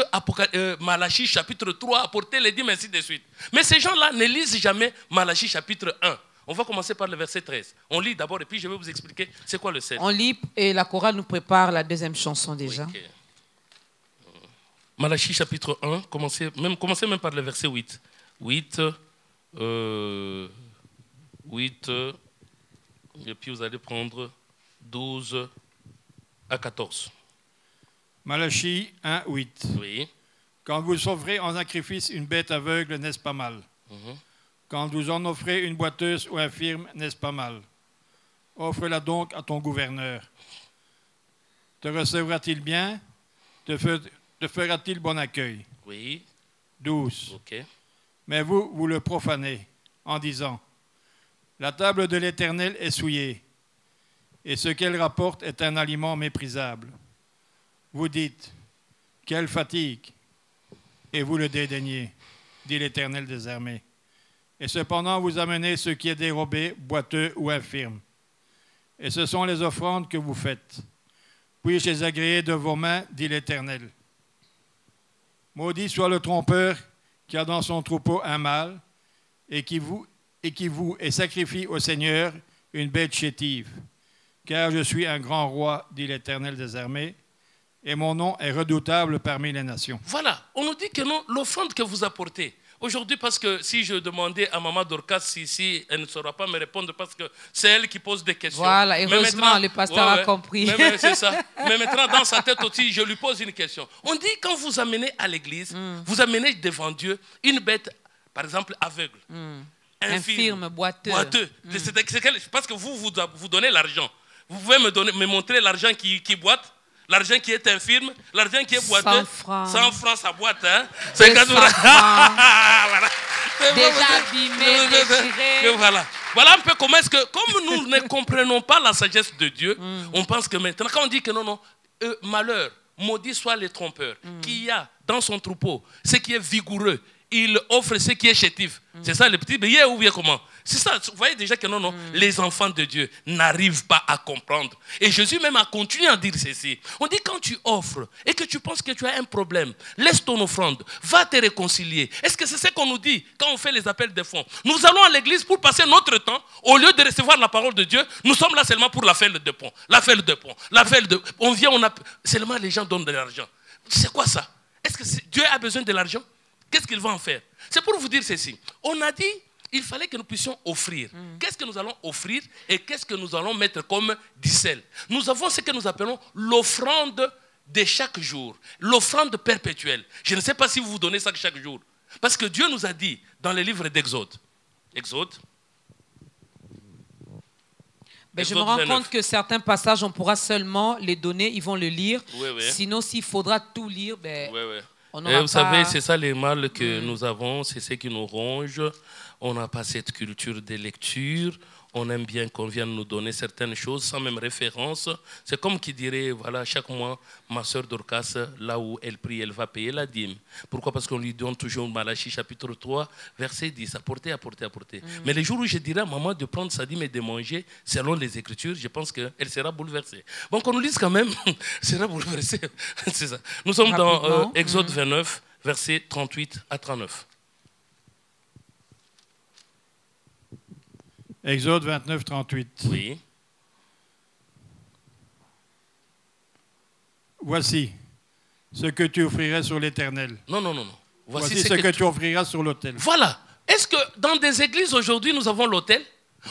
Malachie chapitre 3, apporter les dîmes, ainsi de suite. Mais ces gens-là ne lisent jamais Malachie chapitre 1. On va commencer par le verset 13. On lit d'abord et puis je vais vous expliquer c'est quoi le sel. On lit et la chorale nous prépare la deuxième chanson déjà. Okay. Malachie chapitre 1, commencez même par le verset 8. 8, et puis vous allez prendre 12 à 14. Malachie 1, 8. Oui. Quand vous offrez en sacrifice une bête aveugle, n'est-ce pas mal? Quand vous en offrez une boiteuse ou infirme, n'est-ce pas mal? Offre-la donc à ton gouverneur. Te recevra-t-il bien? Te fera-t-il bon accueil? Oui. 12. Ok. Mais vous le profanez en disant, la table de l'Éternel est souillée, et ce qu'elle rapporte est un aliment méprisable. Vous dites, quelle fatigue, et vous le dédaignez, dit l'Éternel des armées. Et cependant, vous amenez ce qui est dérobé, boiteux ou infirme. Et ce sont les offrandes que vous faites. Puis-je les agréer de vos mains, dit l'Éternel. Maudit soit le trompeur qui a dans son troupeau un mâle et qui voue et sacrifie au Seigneur une bête chétive. Car je suis un grand roi, dit l'Éternel des armées, et mon nom est redoutable parmi les nations. Voilà, on nous dit que non, l'offrande que vous apportez. Aujourd'hui, parce que si je demandais à Maman Dorcas si elle ne saura pas me répondre parce que c'est elle qui pose des questions. Voilà, heureusement, le pasteur a compris. Mais c'est ça. Mais maintenant, dans sa tête aussi, je lui pose une question. On dit quand vous amenez à l'église, vous amenez devant Dieu une bête, par exemple, aveugle, infirme, boiteux. C'est parce que vous donnez l'argent. Vous pouvez me montrer l'argent qui boite? L'argent qui est infirme, l'argent qui est boiteux. 100 francs. 100 francs sa boîte, hein. 50 francs. Voilà. Déjà abîmé, déchiré. Voilà un peu comment est-ce que, comme nous ne comprenons pas la sagesse de Dieu, on pense que maintenant, quand on dit que non, malheur, maudit soit les trompeurs, qui a dans son troupeau ce qui est vigoureux il offre ce qui est chétif. C'est ça, les petits billets ou bien comment? C'est ça, vous voyez déjà que non, les enfants de Dieu n'arrivent pas à comprendre. Et Jésus même a continué à dire ceci. On dit quand tu offres et que tu penses que tu as un problème, laisse ton offrande, va te réconcilier. Est-ce que c'est ce qu'on nous dit quand on fait les appels de fonds? Nous allons à l'église pour passer notre temps, au lieu de recevoir la parole de Dieu, nous sommes là seulement pour la faire de pont. On vient, seulement les gens donnent de l'argent. C'est quoi ça? Est-ce que Dieu a besoin de l'argent? Qu'est-ce qu'il va en faire? C'est pour vous dire ceci. On a dit il fallait que nous puissions offrir. Qu'est-ce que nous allons offrir et qu'est-ce que nous allons mettre comme dissel? Nous avons ce que nous appelons l'offrande de chaque jour, l'offrande perpétuelle. Je ne sais pas si vous vous donnez ça chaque jour. Parce que Dieu nous a dit dans le livre d'Exode. Exode. Je me rends compte que certains passages, on pourra seulement les donner, ils vont le lire. Oui. Sinon, s'il faudra tout lire, on n'aura Et pas... vous savez, c'est ça les mal que nous avons, c'est ce qui nous ronge. On n'a pas cette culture de lecture. On aime bien qu'on vienne nous donner certaines choses sans même référence. C'est comme qui dirait, voilà, chaque mois, ma soeur Dorcas, là où elle prie, elle va payer la dîme. Pourquoi? Parce qu'on lui donne toujours Malachie chapitre 3, verset 10, apporter. Mais les jours où je dirais à maman de prendre sa dîme et de manger, selon les Écritures, je pense qu'elle sera bouleversée. Bon, qu'on nous dise quand même, elle sera bouleversée. C'est ça. Nous sommes dans Exode 29, verset 38 à 39. Exode 29, 38. Oui. Voici ce que tu offriras sur l'Éternel. Non. Voici ce que tu offriras sur l'autel. Voilà. Est-ce que dans des églises aujourd'hui, nous avons l'autel?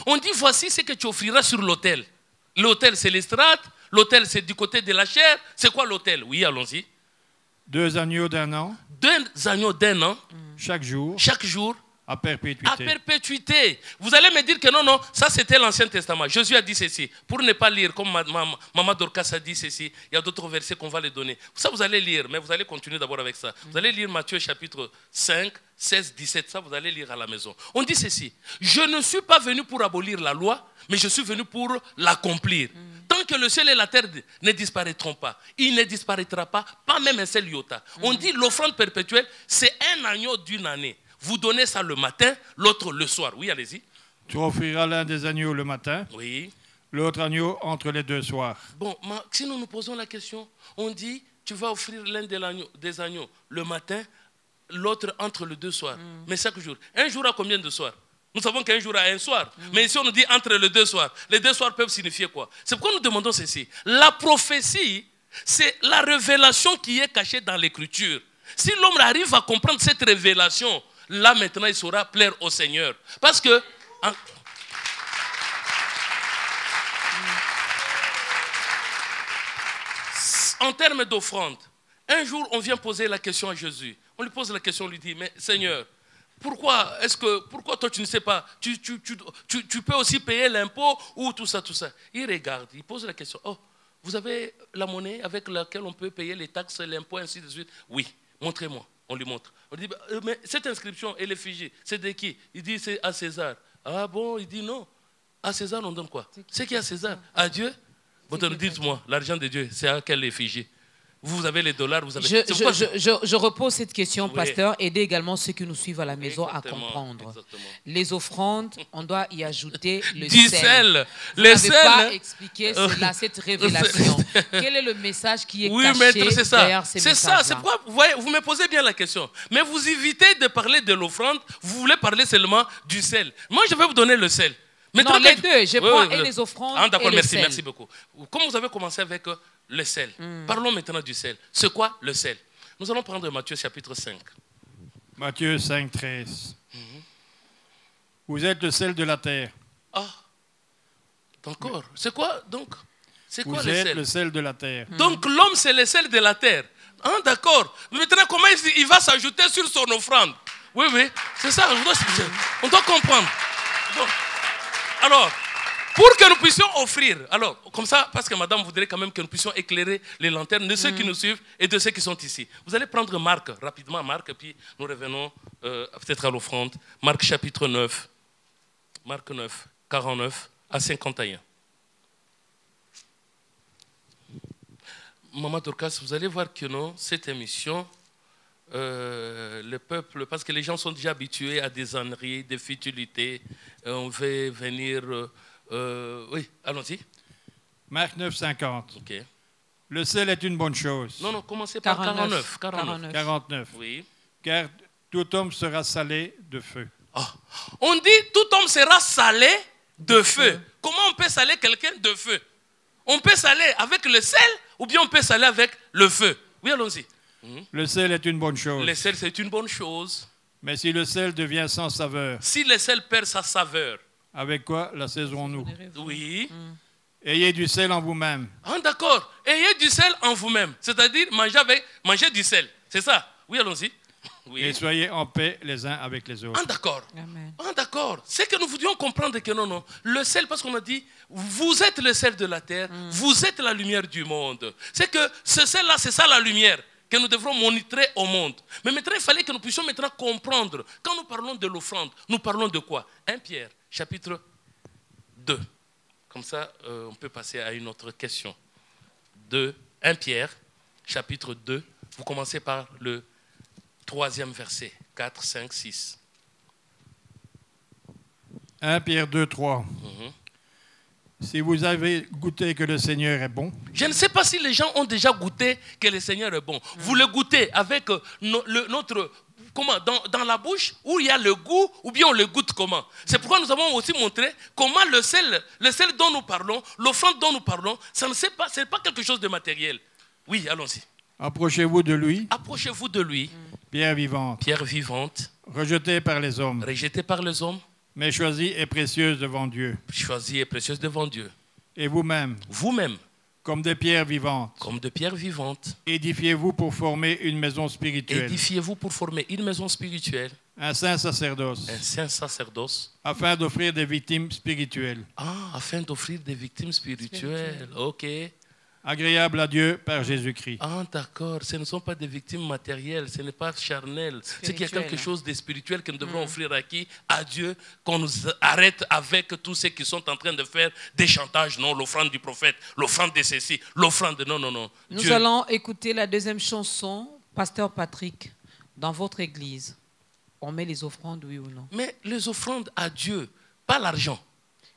On dit voici ce que tu offriras sur l'autel. L'autel, c'est l'estrade. L'autel, c'est du côté de la chair. C'est quoi l'autel? Oui, allons-y. 2 agneaux d'1 an. 2 agneaux d'1 an. Chaque jour. Chaque jour. À perpétuité. À perpétuité. Vous allez me dire que non, ça c'était l'Ancien Testament. Jésus a dit ceci. Pour ne pas lire, comme Maman Dorcas a dit ceci, il y a d'autres versets qu'on va les donner. Ça, vous allez lire, mais vous allez continuer d'abord avec ça. Vous allez lire Matthieu chapitre 5, 16, 17. Ça, vous allez lire à la maison. On dit ceci. Je ne suis pas venu pour abolir la loi, mais je suis venu pour l'accomplir. Tant que le ciel et la terre ne disparaîtront pas, il ne disparaîtra pas même un seul iota. On dit l'offrande perpétuelle, c'est un agneau d'une année. Vous donnez ça le matin, l'autre le soir. Oui, allez-y. Tu offriras l'un des agneaux le matin, oui. L'autre agneau entre les 2 soirs. Bon, si nous nous posons la question, on dit, tu vas offrir l'un des agneaux le matin, l'autre entre les 2 soirs. Mais chaque jour. Un jour à combien de soirs? Nous savons qu'un jour a un soir. Mais ici, on nous dit entre les 2 soirs. Les 2 soirs peuvent signifier quoi? C'est pourquoi nous demandons ceci. La prophétie, c'est la révélation qui est cachée dans l'Écriture. Si l'homme arrive à comprendre cette révélation, là maintenant il saura plaire au Seigneur. Parce que en termes d'offrande, un jour on vient poser la question à Jésus. On lui pose la question, on lui dit, mais Seigneur, pourquoi toi tu ne sais pas, tu peux aussi payer l'impôt ou tout ça. Il regarde, il pose la question, oh, vous avez la monnaie avec laquelle on peut payer les taxes, l'impôt, ainsi de suite? Oui, montrez-moi. On lui montre. On dit, mais cette inscription et l'effigie, c'est de qui? Il dit, c'est à César. Ah bon? Il dit, non. À César, on donne quoi? C'est qui à César? À Dieu? Bon, dites-moi, l'argent de Dieu, c'est à quelle effigie? Vous avez les dollars, vous avez... Je repose cette question, oui. Pasteur. Aidez également ceux qui nous suivent à la maison à Exactement, comprendre. exactement. Les offrandes, on doit y ajouter le Du sel. Vous le n'avez sel. pas expliqué cela, cette révélation. Quel est le message qui est caché maître, c'est ça. derrière ces messages-là? C'est pourquoi vous me posez bien la question. Mais vous évitez de parler de l'offrande, vous voulez parler seulement du sel. Moi, je vais vous donner le sel. Mais non, les deux. Je prends et les offrandes d'accord, et le sel. Merci beaucoup. Comme vous avez commencé avec le sel, parlons maintenant du sel. C'est quoi le sel? Nous allons prendre Matthieu chapitre 5. Matthieu 5, 13. Vous êtes le sel de la terre. Ah, d'accord. C'est quoi donc? C'est quoi vous le êtes sel? le sel de la terre. Donc l'homme, c'est le sel de la terre. Ah, d'accord. Maintenant, comment il va s'ajouter sur son offrande? Oui, c'est ça. On doit comprendre. Donc, alors, pour que nous puissions offrir, alors, comme ça, parce que madame voudrait quand même que nous puissions éclairer les lanternes de ceux qui nous suivent et de ceux qui sont ici. Vous allez prendre Marc, rapidement Marc, et puis nous revenons peut-être à l'offrande. Marc chapitre 9, Marc 9, 49 à 51. Maman Dorcas, vous allez voir que non, cette émission, le peuple, parce que les gens sont déjà habitués à des âneries, des futilités. On veut venir... oui, allons-y. Marc 9, 50. Ok. Le sel est une bonne chose. Non, commencez par 49. 49. Oui. Car tout homme sera salé de feu. Oh. On dit tout homme sera salé de feu. Comment on peut saler quelqu'un de feu? On peut saler avec le sel ou bien on peut saler avec le feu? Oui, allons-y. Le sel est une bonne chose. Le sel, c'est une bonne chose. Mais si le sel devient sans saveur, Si le sel perd sa saveur, avec quoi l'assaisonnons-nous? oui. Ayez du sel en vous-même. Ah, d'accord. Ayez du sel en vous-même. C'est-à-dire manger du sel. C'est ça? Oui, allons-y. Oui. Et soyez en paix les uns avec les autres. Ah, d'accord. Amen. Ah, d'accord. C'est que nous voulions comprendre que non. Le sel, parce qu'on a dit, vous êtes le sel de la terre, vous êtes la lumière du monde. C'est que ce sel-là, c'est ça la lumière que nous devrons monitorer au monde. Mais maintenant, il fallait que nous puissions maintenant comprendre. Quand nous parlons de l'offrande, nous parlons de quoi? 1 Pierre, chapitre 2. Comme ça, on peut passer à une autre question. 1 Pierre, chapitre 2. Vous commencez par le 3e verset. 4, 5, 6. 1 Pierre 2, 3. Si vous avez goûté que le Seigneur est bon, Je ne sais pas si les gens ont déjà goûté que le Seigneur est bon. Vous le goûtez avec notre... Comment? Dans la bouche, où il y a le goût, ou bien on le goûte comment? C'est pourquoi nous avons aussi montré comment le sel dont nous parlons, l'offrande dont nous parlons, ce n'est pas quelque chose de matériel. Oui, allons-y. approchez-vous de lui, Approchez-vous de lui, pierre vivante, pierre vivante, rejetée par les hommes, rejetée par les hommes, mais choisie et précieuse devant Dieu. choisie et précieuse devant Dieu. Et vous-même, Vous-même, comme des pierres vivantes, comme de pierres vivantes, édifiez-vous pour former une maison spirituelle, édifiez-vous pour former une maison spirituelle, un saint sacerdoce, un saint sacerdoce, afin d'offrir des victimes spirituelles, afin d'offrir des victimes spirituelles. Ok. agréables à Dieu par Jésus-Christ. Ah, d'accord. Ce ne sont pas des victimes matérielles, ce n'est pas charnel. C'est qu'il y a quelque chose de spirituel que nous devons offrir à qui? À Dieu, qu'on nous arrête avec tous ceux qui sont en train de faire des chantages. Non, l'offrande du prophète, l'offrande de ceci, l'offrande de... Non. Nous Dieu. allons écouter la deuxième chanson. Pasteur Patrick, dans votre église, on met les offrandes, oui ou non? Mais les offrandes à Dieu, pas l'argent.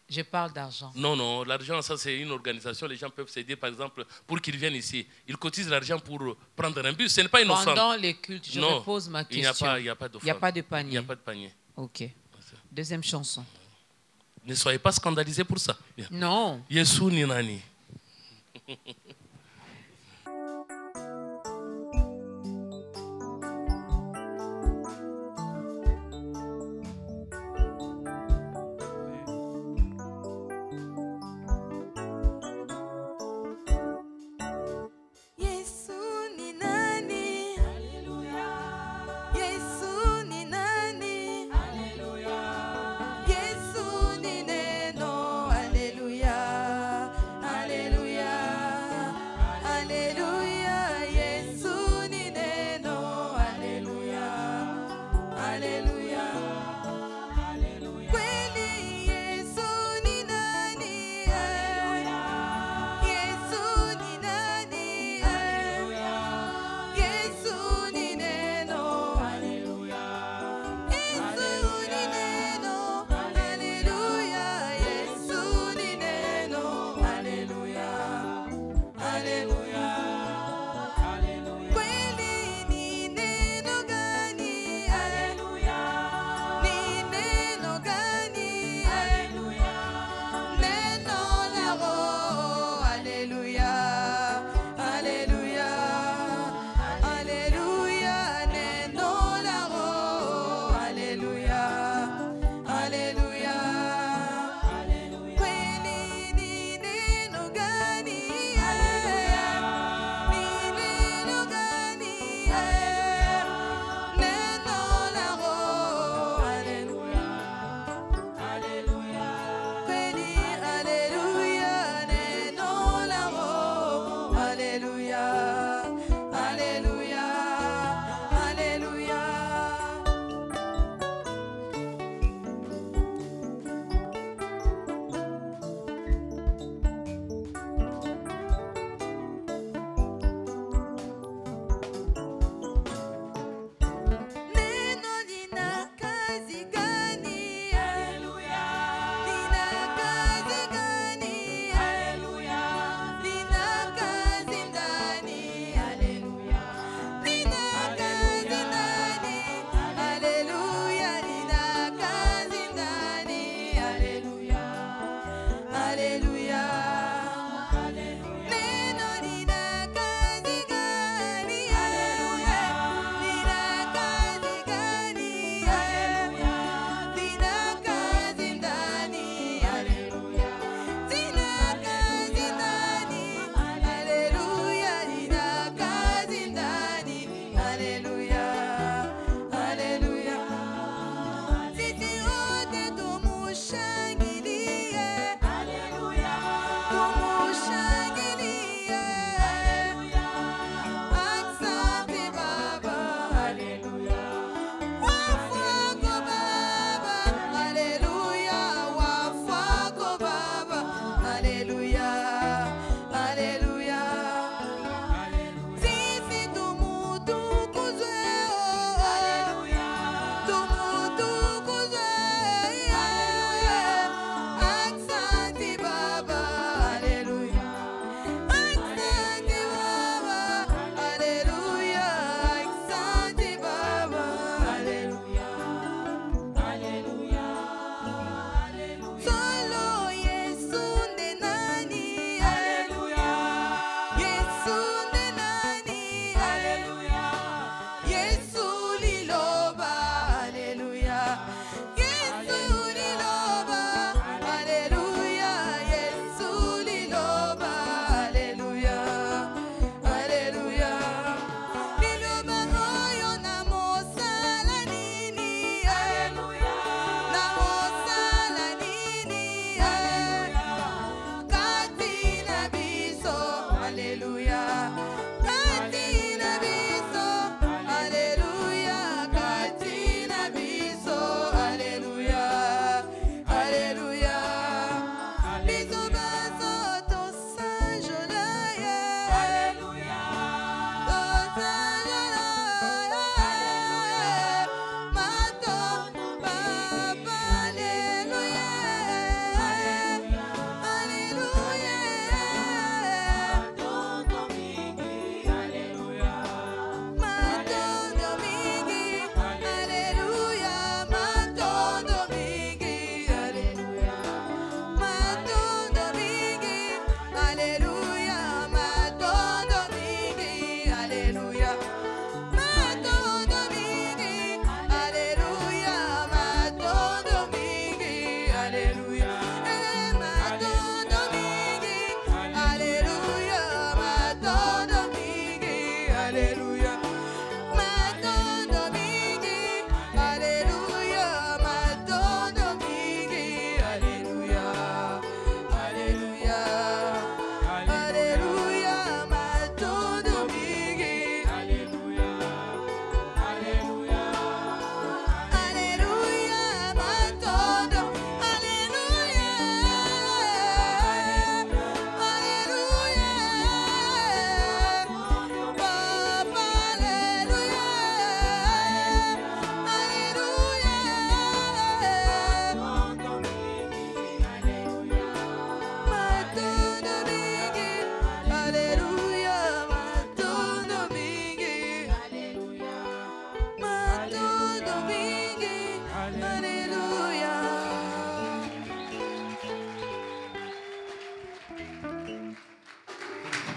Je parle d'argent. Non, l'argent, ça c'est une organisation. Les gens peuvent se dire, par exemple, pour qu'ils viennent ici, ils cotisent l'argent pour prendre un bus. Ce n'est pas une offrande. Pendant les cultes, je Non, repose ma question. Il n'y a pas d'offrande. Il n'y a pas de panier. Il n'y a pas de panier. Ok. Deuxième chanson. Ne soyez pas scandalisés pour ça. Non. Yesu ni nani. Yesu ni nani? Yesu ni nani? Yesu ni neno. Haleluya. Haleluya.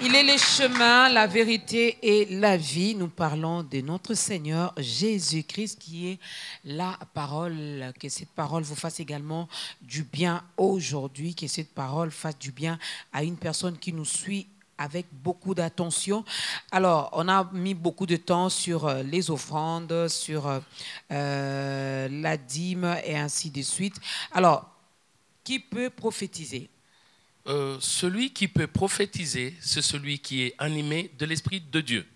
Il est le chemin, la vérité et la vie. Nous parlons de notre Seigneur Jésus-Christ qui est la parole. Que cette parole vous fasse également du bien aujourd'hui. Que cette parole fasse du bien à une personne qui nous suit avec beaucoup d'attention. Alors, on a mis beaucoup de temps sur les offrandes, sur la dîme et ainsi de suite. Alors, qui peut prophétiser? Celui qui peut prophétiser, c'est celui qui est animé de l'Esprit de Dieu.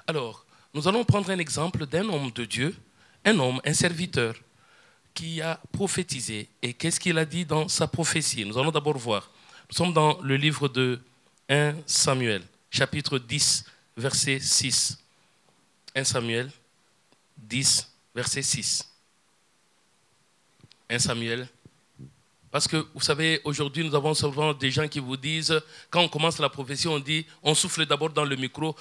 Alors, nous allons prendre un exemple d'un homme de Dieu, un serviteur, qui a prophétisé. Et qu'est-ce qu'il a dit dans sa prophétie? Nous allons d'abord voir. Nous sommes dans le livre de 1 Samuel, chapitre 10, verset 6. 1 Samuel 10, verset 6. 1 Samuel. Parce que, vous savez, aujourd'hui, nous avons souvent des gens qui vous disent, quand on commence la prophétie, on dit, on souffle d'abord dans le micro.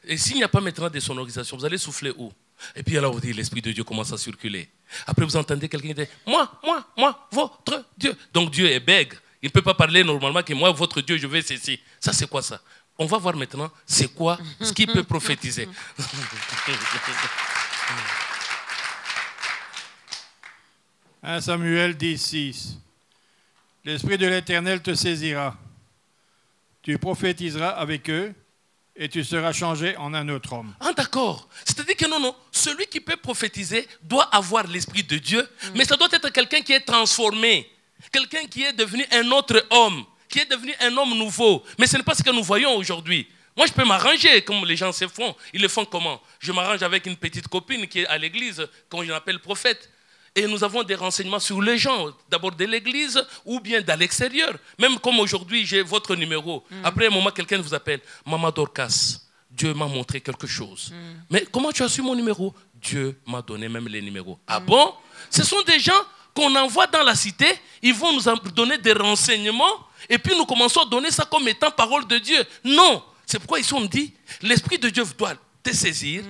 Et s'il n'y a pas maintenant de sonorisation, vous allez souffler où? Et puis alors, vous dites, l'Esprit de Dieu commence à circuler. Après, vous entendez quelqu'un qui dit, moi, votre Dieu. Donc Dieu est bègue. Il ne peut pas parler normalement que moi, votre Dieu, je vais ceci. Ça, c'est quoi ça? On va voir maintenant, c'est quoi ce qui peut prophétiser. 1 Samuel 10, 6. L'Esprit de l'Éternel te saisira. Tu prophétiseras avec eux et tu seras changé en un autre homme. Ah, d'accord. C'est-à-dire que non, celui qui peut prophétiser doit avoir l'Esprit de Dieu, mais ça doit être quelqu'un qui est transformé, quelqu'un qui est devenu un autre homme, qui est devenu un homme nouveau. Mais ce n'est pas ce que nous voyons aujourd'hui. Moi, je peux m'arranger comme les gens se font. Ils le font comment? Je m'arrange avec une petite copine qui est à l'église, qu'on appelle prophète. Et nous avons des renseignements sur les gens, d'abord de l'église ou bien de l'extérieur. Même comme aujourd'hui, j'ai votre numéro. Après un moment, quelqu'un vous appelle. Maman Dorcas, Dieu m'a montré quelque chose. Mais comment tu as su mon numéro? Dieu m'a donné même les numéros. Ah bon? Ce sont des gens qu'on envoie dans la cité. Ils vont nous donner des renseignements. Et puis nous commençons à donner ça comme étant parole de Dieu. Non. C'est pourquoi ici on dit, l'Esprit de Dieu doit te saisir,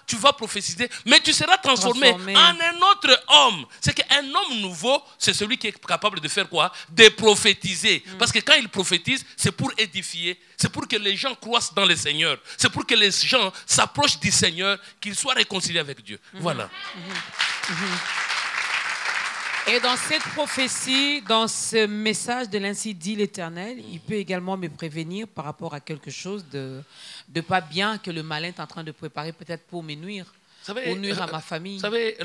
tu vas prophétiser, mais tu seras transformé en un autre homme. C'est qu'un homme nouveau, c'est celui qui est capable de faire quoi? De prophétiser. Parce que quand il prophétise, c'est pour édifier, c'est pour que les gens croissent dans le Seigneur, c'est pour que les gens s'approchent du Seigneur, qu'ils soient réconciliés avec Dieu. Voilà. Et dans cette prophétie, dans ce message de l'ainsi dit l'Éternel, il peut également me prévenir par rapport à quelque chose de pas bien que le malin est en train de préparer peut-être pour me nuire, ou nuire à ma famille. Vous savez,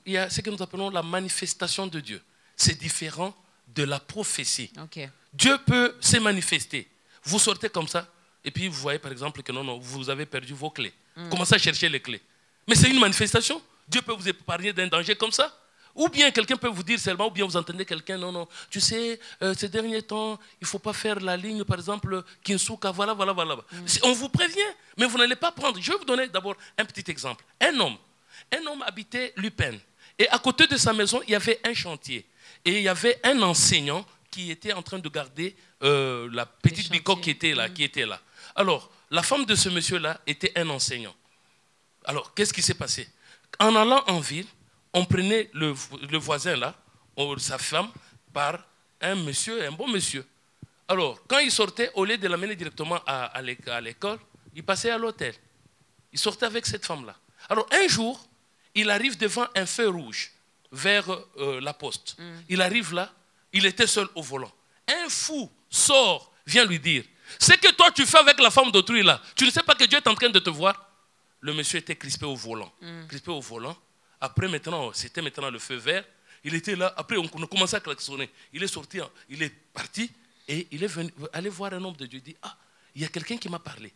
il y a ce que nous appelons la manifestation de Dieu. C'est différent de la prophétie. Okay. Dieu peut se manifester. Vous sortez comme ça, et puis vous voyez par exemple que non, vous avez perdu vos clés. Commencez à chercher les clés. Mais c'est une manifestation. Dieu peut vous épargner d'un danger comme ça. Ou bien quelqu'un peut vous dire seulement, ou bien vous entendez quelqu'un, non, tu sais, ces derniers temps, il ne faut pas faire la ligne, par exemple, Kinsuka, voilà. On vous prévient, mais vous n'allez pas prendre. Je vais vous donner d'abord un petit exemple. Un homme habitait Lupin, et à côté de sa maison, il y avait un chantier. Et il y avait un enseignant qui était en train de garder la petite bicoque qui était là. Alors, la femme de ce monsieur-là était un enseignant. Alors, qu'est-ce qui s'est passé? En allant en ville, on prenait le voisin là, sa femme, par un bon monsieur. Alors, quand il sortait, au lieu de l'amener directement à l'école, il passait à l'hôtel. Il sortait avec cette femme-là. Alors, un jour, il arrive devant un feu rouge vers la poste. Il arrive là, il était seul au volant. Un fou sort, vient lui dire, ce que toi tu fais avec la femme d'autrui là, tu ne sais pas que Dieu est en train de te voir? Le monsieur était crispé au volant. Crispé au volant. Après, c'était maintenant le feu vert. Il était là. Après, on a commencé à klaxonner. Il est sorti, il est parti et il est venu aller voir un homme de Dieu. Il dit, ah, il y a quelqu'un qui m'a parlé.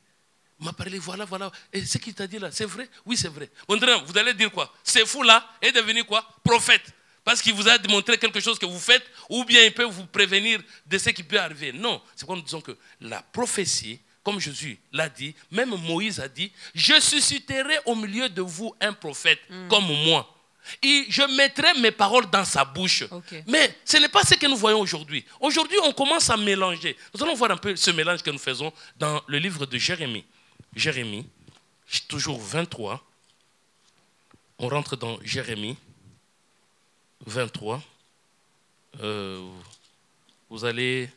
Il m'a parlé, voilà. Et ce qu'il t'a dit là, c'est vrai? Oui, c'est vrai. Vous allez dire quoi? C'est fou là est devenu quoi? Prophète. Parce qu'il vous a démontré quelque chose que vous faites, ou bien il peut vous prévenir de ce qui peut arriver. Non, c'est pourquoi nous disons que la prophétie, comme Jésus l'a dit, même Moïse a dit, je susciterai au milieu de vous un prophète comme moi. Et je mettrai mes paroles dans sa bouche. Okay. Mais ce n'est pas ce que nous voyons aujourd'hui. Aujourd'hui, on commence à mélanger. Nous allons voir un peu ce mélange que nous faisons dans le livre de Jérémie. Jérémie, toujours 23. On rentre dans Jérémie 23. Vous allez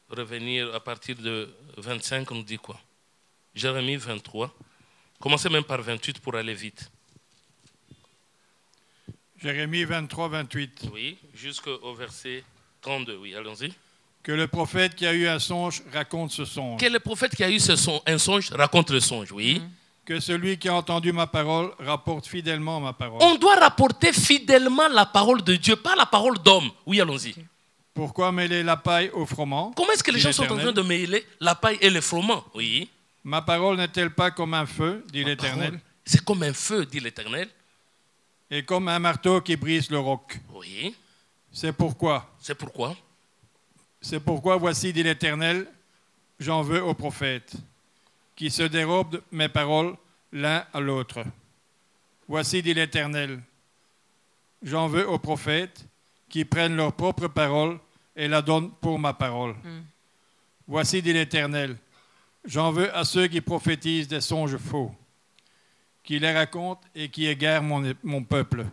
revenir à partir de 25, on nous dit quoi? Jérémie 23. Commencez même par 28 pour aller vite. Jérémie 23, 28. Oui, jusqu'au verset 32. Oui, allons-y. Que le prophète qui a eu un songe raconte ce songe. Que le prophète qui a eu un songe raconte le songe, oui. Que celui qui a entendu ma parole rapporte fidèlement ma parole. On doit rapporter fidèlement la parole de Dieu, pas la parole d'homme. Oui, allons-y. Pourquoi mêler la paille au froment? Comment est-ce que les dit gens sont en train l'Éternel. de mêler la paille et le froment? Oui. Ma parole n'est-elle pas comme un feu, dit Ma l'Éternel, parole, c'est comme un feu, dit l'Éternel. et comme un marteau qui brise le roc? Oui. C'est pourquoi, voici, dit l'Éternel, j'en veux aux prophètes, qui se dérobent mes paroles l'un à l'autre. Voici, dit l'Éternel, j'en veux aux prophètes, qui prennent leur propre parole et la donnent pour ma parole. Voici, dit l'Éternel, j'en veux à ceux qui prophétisent des songes faux, qui les racontent et qui égarent mon peuple,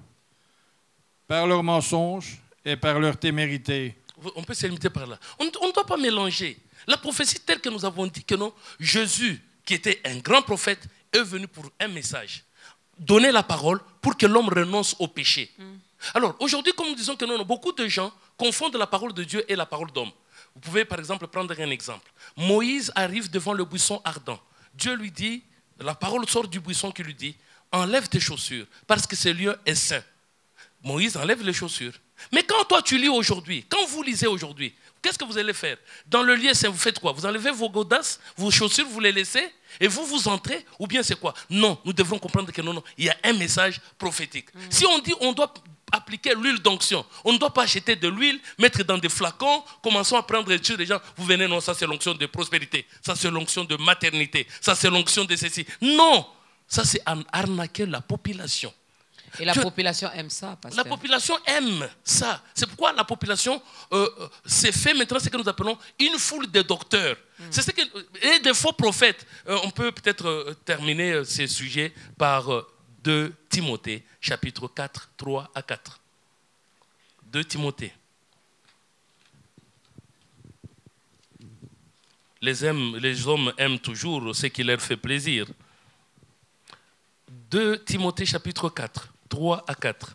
par leurs mensonges et par leur témérité. On peut se limiter par là. On ne doit pas mélanger. La prophétie telle que nous avons dit que non, Jésus, qui était un grand prophète, est venu pour un message. Donner la parole pour que l'homme renonce au péché. Alors, aujourd'hui, comme nous disons que non, beaucoup de gens confondent la parole de Dieu et la parole d'homme. Vous pouvez, par exemple, prendre un exemple. Moïse arrive devant le buisson ardent. Dieu lui dit, la parole sort du buisson qui lui dit, enlève tes chaussures, parce que ce lieu est saint. Moïse enlève les chaussures. Mais quand toi tu lis aujourd'hui, quand vous lisez aujourd'hui, qu'est-ce que vous allez faire? Dans le lieu saint, vous faites quoi? Vous enlevez vos godasses, vos chaussures, vous les laissez et vous entrez? Ou bien c'est quoi? Non, nous devons comprendre que non, il y a un message prophétique. Si on dit on doit appliquer l'huile d'onction, on ne doit pas acheter de l'huile, mettre dans des flacons, commençons à prendre sur les gens, vous venez, non, ça c'est l'onction de prospérité, ça c'est l'onction de maternité, ça c'est l'onction de ceci. Non, ça c'est arnaquer la population. Et la population aime ça, pasteur. La population aime ça. C'est pourquoi la population s'est fait maintenant ce que nous appelons une foule de docteurs. C'est ce que, et des faux prophètes. On peut peut-être terminer ces sujets par 2 Timothée, chapitre 4, 3 à 4. 2 Timothée. Les hommes aiment toujours ce qui leur fait plaisir. 2 Timothée, chapitre 4. 3 à 4.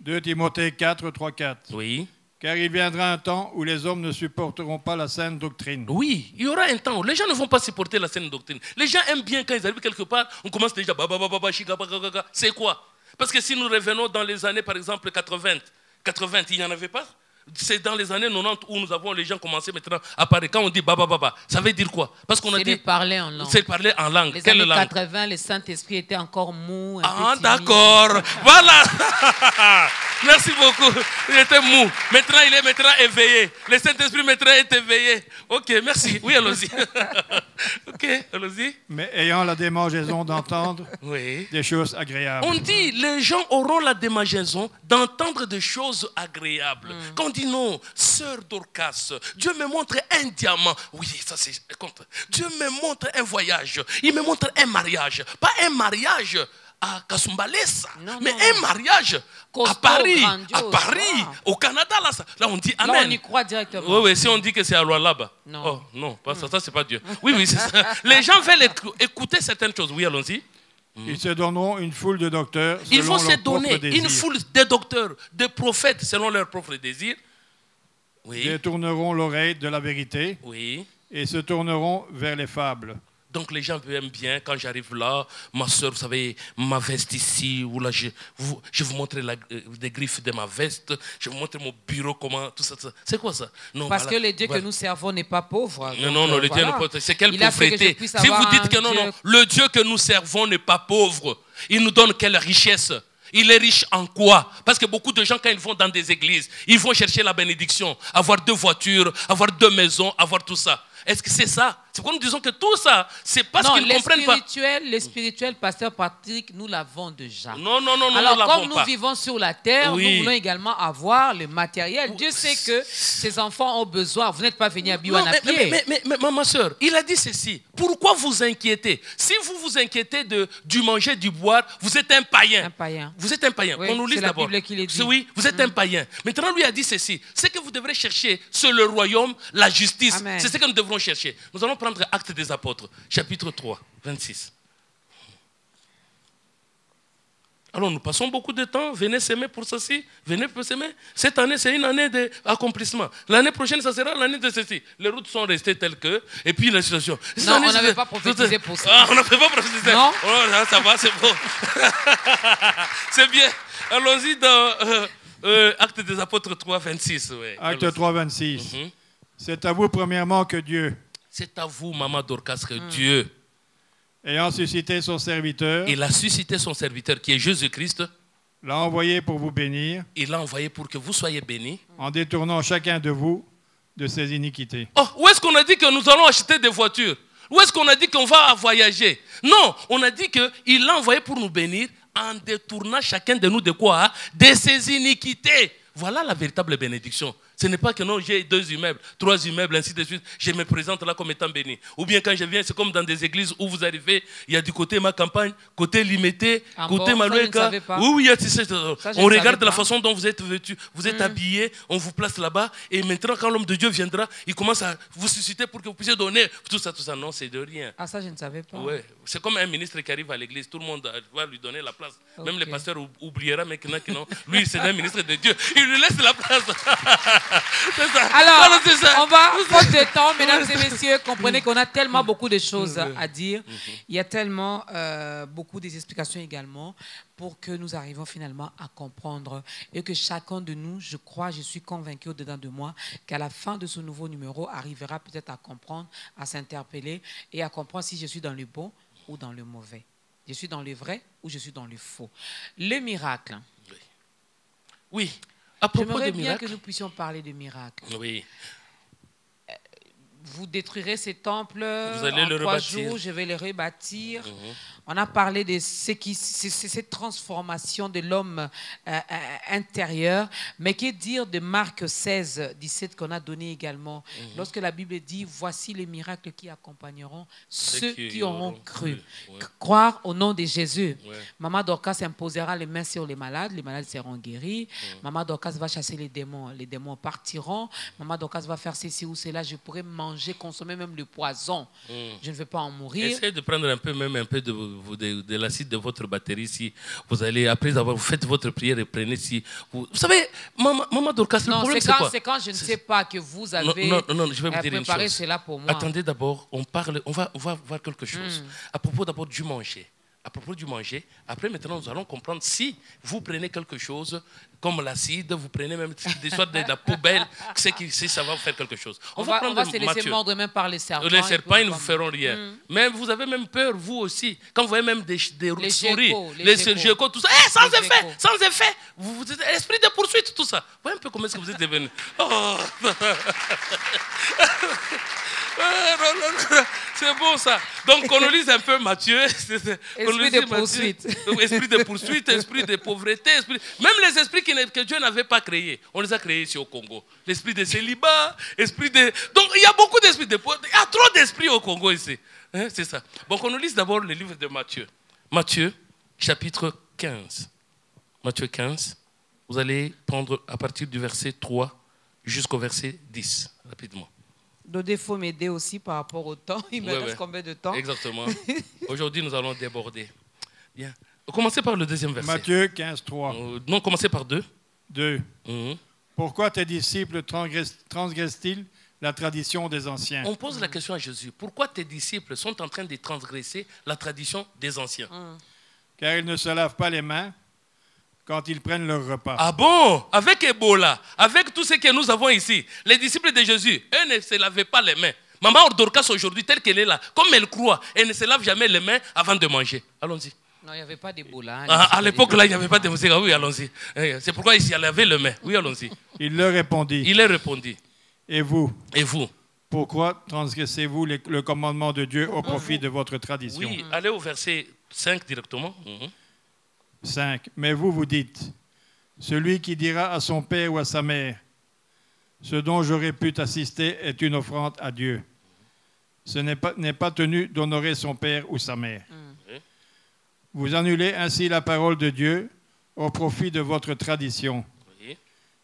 2 Timothée 4, 3, 4. Oui. Car il viendra un temps où les hommes ne supporteront pas la saine doctrine. Oui, il y aura un temps où les gens ne vont pas supporter la saine doctrine. Les gens aiment bien quand ils arrivent quelque part, on commence déjà c'est quoi? Parce que si nous revenons dans les années, par exemple, 80, il n'y en avait pas. C'est dans les années 90 où nous avons les gens commencé maintenant à parler. Quand on dit ça veut dire quoi? Parce qu'on a dit. C'est parler en langue. C'est parler en langue. Les Quelle années langue? 80, le Saint-Esprit était encore mou. Ah, d'accord. Voilà. Merci beaucoup. Il était mou. Maintenant, il est éveillé. Le Saint-Esprit maintenant est éveillé. Ok, merci. Oui, allons-y. Ok, allons-y. Mais ayant la démangeaison d'entendre des choses agréables. On dit, les gens auront la démangeaison d'entendre des choses agréables. Quand on dit non, sœur Dorcas, Dieu me montre un diamant. Oui, ça c'est contre. Dieu me montre un voyage. Il me montre un mariage. Pas un mariage à Kasumbalesa, mais un mariage à Paris, au Canada. Là, on dit Amen. Là, on y croit directement. Oui, si on dit que c'est à Lualaba. Non. Oh, non, pas ça, c'est pas Dieu. Oui, c'est ça. Les gens veulent écouter certaines choses. Oui, allons-y. Ils se donneront une foule de docteurs. Ils vont se donner une foule de docteurs, de prophètes selon leurs propres désirs. Oui. Ils détourneront l'oreille de la vérité. Oui. Et se tourneront vers les fables. Donc les gens aiment bien quand j'arrive là, ma soeur, vous savez, ma veste ici, ou là, je vous montre les griffes de ma veste, je vous montre mon bureau, comment, tout ça. C'est quoi ça? Non, parce que le Dieu que nous servons n'est pas pauvre. Non, le Dieu n'est pas pauvre. C'est quelle pauvreté? Si vous dites que non, le Dieu que nous servons n'est pas pauvre, il nous donne quelle richesse? Il est riche en quoi? Parce que beaucoup de gens, quand ils vont dans des églises, ils vont chercher la bénédiction, avoir 2 voitures, avoir 2 maisons, avoir tout ça. Est-ce que c'est ça? C'est pourquoi nous disons que tout ça, c'est parce qu'ils ne comprennent pas. Les spirituels, pasteur Patrick, nous l'avons déjà. Non, alors, nous l'avons comme nous pas. vivons sur la terre, nous voulons également avoir le matériel. Dieu sait que ces enfants ont besoin. Vous n'êtes pas venu à Biwan à pied. Mais ma soeur, il a dit ceci. Pourquoi vous inquiétez? Si vous vous inquiétez du manger, du boire, vous êtes un païen. Un païen. Vous êtes un païen. Oui, on nous lit d'abord. Oui, vous êtes un païen. Maintenant, lui a dit ceci. Ce que vous devrez chercher, c'est le royaume, la justice. C'est ce que nous devrons chercher. Nous allons prendre Actes des Apôtres, chapitre 3, 26. Alors nous passons beaucoup de temps, venez s'aimer pour ceci, venez pour s'aimer. Cette année, c'est une année d'accomplissement. L'année prochaine, ça sera l'année de ceci. Les routes sont restées telles que, et puis la situation. Non, on n'avait pas prophétisé pour ça. Ah, on n'avait pas prophétisé. Non. Oh, là, ça va, c'est bon. C'est bien. Allons-y dans Actes des Apôtres 3, 26. Ouais. Acte 3, 26. C'est à vous, premièrement, que Dieu, c'est à vous, Maman Dorcas, que Dieu, ayant suscité son serviteur, il a suscité son serviteur, qui est Jésus-Christ, l'a envoyé pour vous bénir, il l'a envoyé pour que vous soyez bénis, en détournant chacun de vous de ses iniquités. Oh, où est-ce qu'on a dit que nous allons acheter des voitures? Où est-ce qu'on a dit qu'on va voyager? Non, on a dit qu'il l'a envoyé pour nous bénir, en détournant chacun de nous de quoi? De ses iniquités. Voilà la véritable bénédiction. Ce n'est pas que non, j'ai 2 immeubles, 3 immeubles, ainsi de suite. Je me présente là comme étant béni. Ou bien quand je viens, c'est comme dans des églises où vous arrivez, il y a du côté ma campagne, côté limité, côté Maloueka. Oui, on regarde la façon dont vous êtes vêtus, vous êtes habillés, on vous place là-bas. Et maintenant, quand l'homme de Dieu viendra, il commence à vous susciter pour que vous puissiez donner tout ça. Non, c'est de rien. Ah, ça, je ne savais pas. Ouais. C'est comme un ministre qui arrive à l'église, tout le monde va lui donner la place. Okay. Même les pasteurs oubliera maintenant que non. Lui, c'est un ministre de Dieu. Il lui laisse la place. C'est ça. Alors, c'est ça. On va, faute de temps, mesdames et messieurs, comprenez qu'on a tellement beaucoup de choses à dire. Il y a tellement beaucoup des explications également pour que nous arrivions finalement à comprendre et que chacun de nous, je crois, je suis convaincu au-dedans de moi, qu'à la fin de ce nouveau numéro, arrivera peut-être à comprendre, à s'interpeller et à comprendre si je suis dans le bon ou dans le mauvais. Je suis dans le vrai ou je suis dans le faux. Le miracle. Oui. À propos J'aimerais de bien miracle, que nous puissions parler de miracle. Oui. Vous détruirez ces temples Vous allez en le 3 rebâtir. jours, je vais les rebâtir. On a parlé de cette transformation de l'homme intérieur. Mais que dire de Marc 16, 17 qu'on a donné également, lorsque la Bible dit, voici les miracles qui accompagneront ceux qui auront cru. Croire au nom de Jésus. Maman Dorcas imposera les mains sur les malades seront guéris. Maman Dorcas va chasser les démons partiront. Maman Dorcas va faire ceci ou cela, je pourrais manger, consommer même le poison. Je ne vais pas en mourir. Essayez de prendre un peu de l'acide de votre batterie si vous allez, après avoir fait votre prière, et prenez si... Vous savez, Maman Dorcas, le problème c'est quoi? C'est quand je ne sais pas que vous avez non, je vais vous dire une chose. cela pour moi. Attendez d'abord, on va voir quelque chose. À propos d'abord du manger. À propos du manger, après maintenant nous allons comprendre si vous prenez quelque chose comme l'acide, vous prenez même des sortes de la poubelle, si ça va vous faire quelque chose. On va se laisser mordre même par les serpents. Les serpents, ils ne vous feront rien. Mais vous avez même peur, vous aussi. Quand vous voyez même des souris, les geckos, tout ça, sans effet. Vous êtes esprit de poursuite, tout ça. Vous voyez un peu comment est-ce que vous êtes devenu. Oh. C'est bon ça. Donc on lise un peu Matthieu. Esprit de poursuite. Esprit de poursuite, esprit de pauvreté, même les esprits que Dieu n'avait pas créés, on les a créés ici au Congo. L'esprit de célibat, esprit de... Donc il y a beaucoup d'esprits de pauvreté. Il y a trop d'esprits au Congo ici. Hein, c'est ça. Donc on lise d'abord le livre de Matthieu. Matthieu, chapitre 15. Matthieu 15. Vous allez prendre à partir du verset 3 jusqu'au verset 10, rapidement. Dodé, il faut m'aider aussi par rapport au temps. Il me reste combien de temps? Exactement. Aujourd'hui, nous allons déborder. Bien. Commencez par le deuxième verset. Matthieu 15, 3. Non, commencez par 2. 2. Pourquoi tes disciples transgressent-ils la tradition des anciens? On pose la question à Jésus. Pourquoi tes disciples sont en train de transgresser la tradition des anciens? Car ils ne se lavent pas les mains quand ils prennent leur repas. Ah bon? Avec Ebola, avec tout ce que nous avons ici, les disciples de Jésus, eux ne se lavaient pas les mains. Maman Dorcas aujourd'hui, telle qu'elle est là, comme elle croit, elle ne se lave jamais les mains avant de manger. Allons-y. Non, il n'y avait pas d'Ebola. À l'époque, là, il n'y avait pas de musique. Oui, allons-y. C'est pourquoi il s'y lavait les mains. Oui, allons-y. Il leur répondit. Il leur répondit. Et vous? Et vous? Pourquoi transgressez-vous le commandement de Dieu au profit de votre tradition? Oui, allez au verset 5 directement. 5. Mais vous, vous dites, celui qui dira à son père ou à sa mère, ce dont j'aurais pu t'assister est une offrande à Dieu. Ce n'est pas tenu d'honorer son père ou sa mère. Vous annulez ainsi la parole de Dieu au profit de votre tradition. Oui.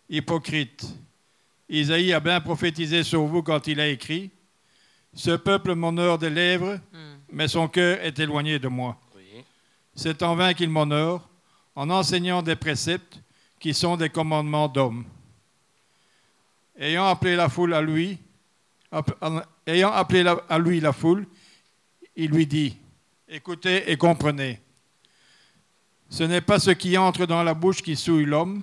Hypocrite. Isaïe a bien prophétisé sur vous quand il a écrit « Ce peuple m'honore des lèvres, mais son cœur est éloigné de moi. Oui. C'est en vain qu'il m'honore, en enseignant des préceptes qui sont des commandements d'hommes. » Ayant appelé la foule à lui, la foule, il lui dit « Écoutez et comprenez. Ce n'est pas ce qui entre dans la bouche qui souille l'homme,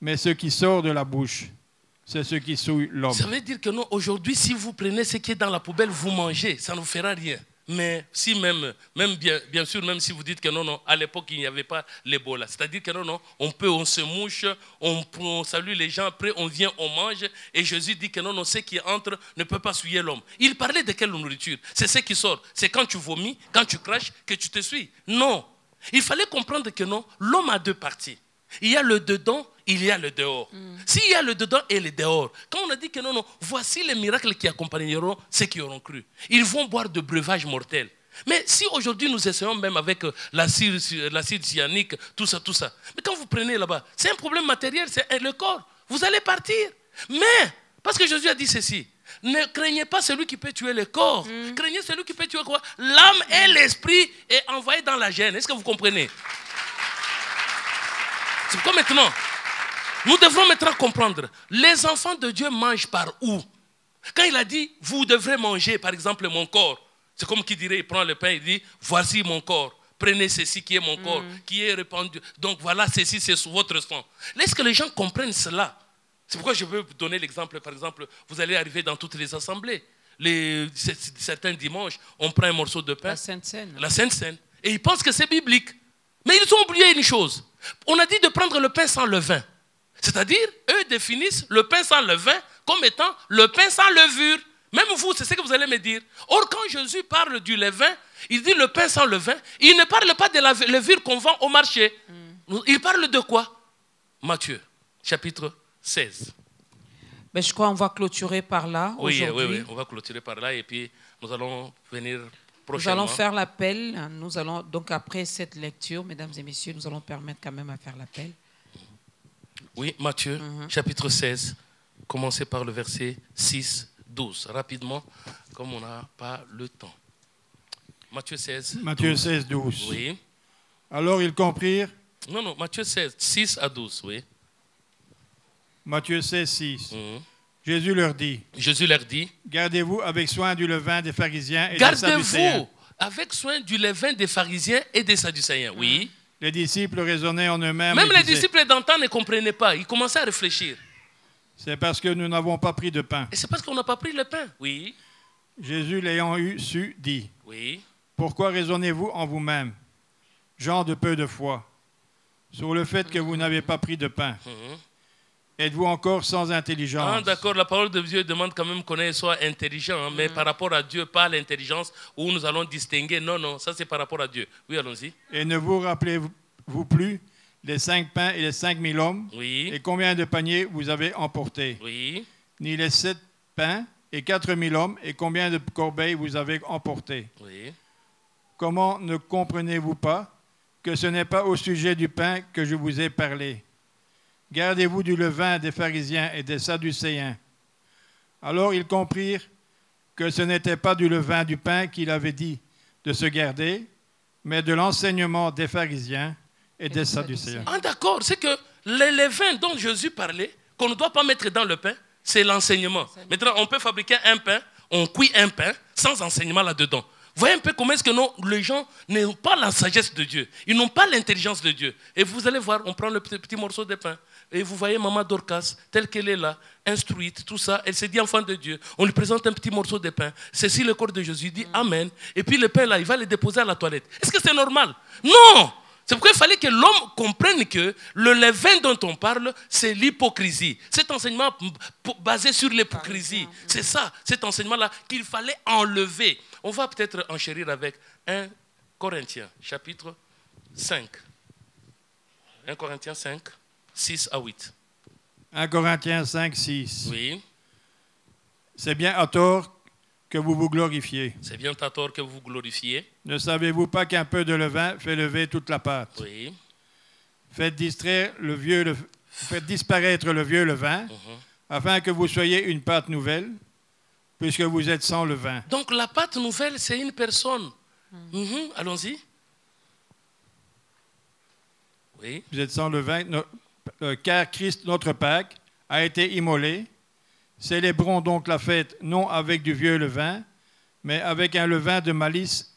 mais ce qui sort de la bouche. C'est ce qui souille l'homme. » Ça veut dire que non, aujourd'hui, si vous prenez ce qui est dans la poubelle, vous mangez, ça ne vous fera rien. Mais si même bien sûr, même si vous dites que non, à l'époque, il n'y avait pas l'Ebola. C'est-à-dire que non, on se mouche, on salue les gens, après on vient, on mange. Et Jésus dit que non, ce qui entre ne peut pas souiller l'homme. Il parlait de quelle nourriture? C'est ce qui sort. C'est quand tu vomis, quand tu craches, que tu te suis. Non. Il fallait comprendre que non, l'homme a deux parties. Il y a le dedans, il y a le dehors. S'il y a le dedans et le dehors, quand on a dit que non, voici les miracles qui accompagneront ceux qui auront cru. Ils vont boire de breuvages mortels. Mais si aujourd'hui nous essayons même avec l'acide cyanique, tout ça, mais quand vous prenez là-bas, c'est un problème matériel, c'est le corps. Vous allez partir. Mais, parce que Jésus a dit ceci, ne craignez pas celui qui peut tuer le corps. Craignez celui qui peut tuer quoi? L'âme et l'esprit est envoyé dans la gêne. Est-ce que vous comprenez? C'est pourquoi maintenant, nous devrons maintenant comprendre, les enfants de Dieu mangent par où? Quand il a dit, vous devrez manger, par exemple, mon corps, c'est comme qui dirait, il prend le pain, il dit, voici mon corps, prenez ceci qui est mon corps, qui est répandu. Donc voilà, ceci, c'est votre sang. Est-ce que les gens comprennent cela? C'est pourquoi je veux vous donner l'exemple, par exemple, vous allez arriver dans toutes les assemblées. Certains dimanches, on prend un morceau de pain. La Sainte Seine. La Sainte Seine. Et ils pensent que c'est biblique. Mais ils ont oublié une chose. On a dit de prendre le pain sans levain. C'est-à-dire, eux définissent le pain sans levain comme étant le pain sans levure. Même vous, c'est ce que vous allez me dire. Or, quand Jésus parle du levain, il dit le pain sans levain, il ne parle pas de la levure qu'on vend au marché. Il parle de quoi? Matthieu, chapitre 16. Mais je crois qu'on va clôturer par là aujourd'hui. Oui, on va clôturer par là et puis nous allons venir prochainement. Nous allons faire l'appel. Nous allons, donc après cette lecture, mesdames et messieurs, nous allons permettre quand même à faire l'appel. Oui, Matthieu, chapitre 16, commencez par le verset 6, 12. Rapidement, comme on n'a pas le temps. Matthieu 16. Matthieu 16, 12. Oui. Alors ils comprirent. Non, Matthieu 16, 6 à 12, oui. Matthieu 16, 6. Jésus leur dit. Gardez-vous avec soin du levain des pharisiens et des sadducéens. Gardez-vous avec soin du levain des pharisiens et des sadducéens, oui. Les disciples raisonnaient en eux-mêmes. Même les disciples d'antan ne comprenaient pas. Ils commençaient à réfléchir. C'est parce que nous n'avons pas pris de pain. Et c'est parce qu'on n'a pas pris le pain. Oui. Jésus, l'ayant su, dit. Oui. Pourquoi raisonnez-vous en vous-même, gens de peu de foi, sur le fait que vous n'avez pas pris de pain? Êtes-vous encore sans intelligence? Ah, d'accord, la parole de Dieu demande quand même qu'on soit intelligent, mais par rapport à Dieu, pas l'intelligence où nous allons distinguer. Non, ça c'est par rapport à Dieu. Oui, allons-y. Et ne vous rappelez-vous plus les 5 pains et les 5000 hommes? Oui. Et combien de paniers vous avez emportés? Oui. Ni les 7 pains et 4000 hommes, et combien de corbeilles vous avez emportés? Oui. Comment ne comprenez-vous pas que ce n'est pas au sujet du pain que je vous ai parlé? Gardez-vous du levain des pharisiens et des sadducéens. Alors ils comprirent que ce n'était pas du levain du pain qu'il avait dit de se garder, mais de l'enseignement des pharisiens et des sadducéens. Ah d'accord, c'est que le levain dont Jésus parlait, qu'on ne doit pas mettre dans le pain, c'est l'enseignement. Maintenant, on peut fabriquer un pain, on cuit un pain sans enseignement là-dedans. Voyez un peu comment est-ce que les gens n'ont pas la sagesse de Dieu. Ils n'ont pas l'intelligence de Dieu. Et vous allez voir, on prend le petit morceau de pain. Et vous voyez maman Dorcas, telle qu'elle est là, instruite, tout ça. Elle se dit enfant de Dieu. On lui présente un petit morceau de pain. Ceci le corps de Jésus. Il dit Amen. Et puis le pain là, il va le déposer à la toilette. Est-ce que c'est normal? Non! C'est pourquoi il fallait que l'homme comprenne que le levain dont on parle, c'est l'hypocrisie. Cet enseignement basé sur l'hypocrisie, c'est ça, cet enseignement-là qu'il fallait enlever. On va peut-être enchérir avec 1 Corinthiens, chapitre 5. 1 Corinthiens 5, 6 à 8. 1 Corinthiens 5, 6. Oui. C'est bien à tort que vous vous glorifiez. C'est bien à tort que vous vous glorifiez. Ne savez-vous pas qu'un peu de levain fait lever toute la pâte? Oui. Faites disparaître le vieux levain, afin que vous soyez une pâte nouvelle, puisque vous êtes sans levain. Donc la pâte nouvelle, c'est une personne. Allons-y. Oui. Vous êtes sans levain, car Christ, notre Pâque, a été immolé. Célébrons donc la fête non avec du vieux levain, mais avec un levain de malice,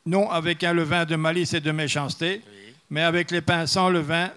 non avec un levain de malice et de méchanceté, mais avec les pains sans levain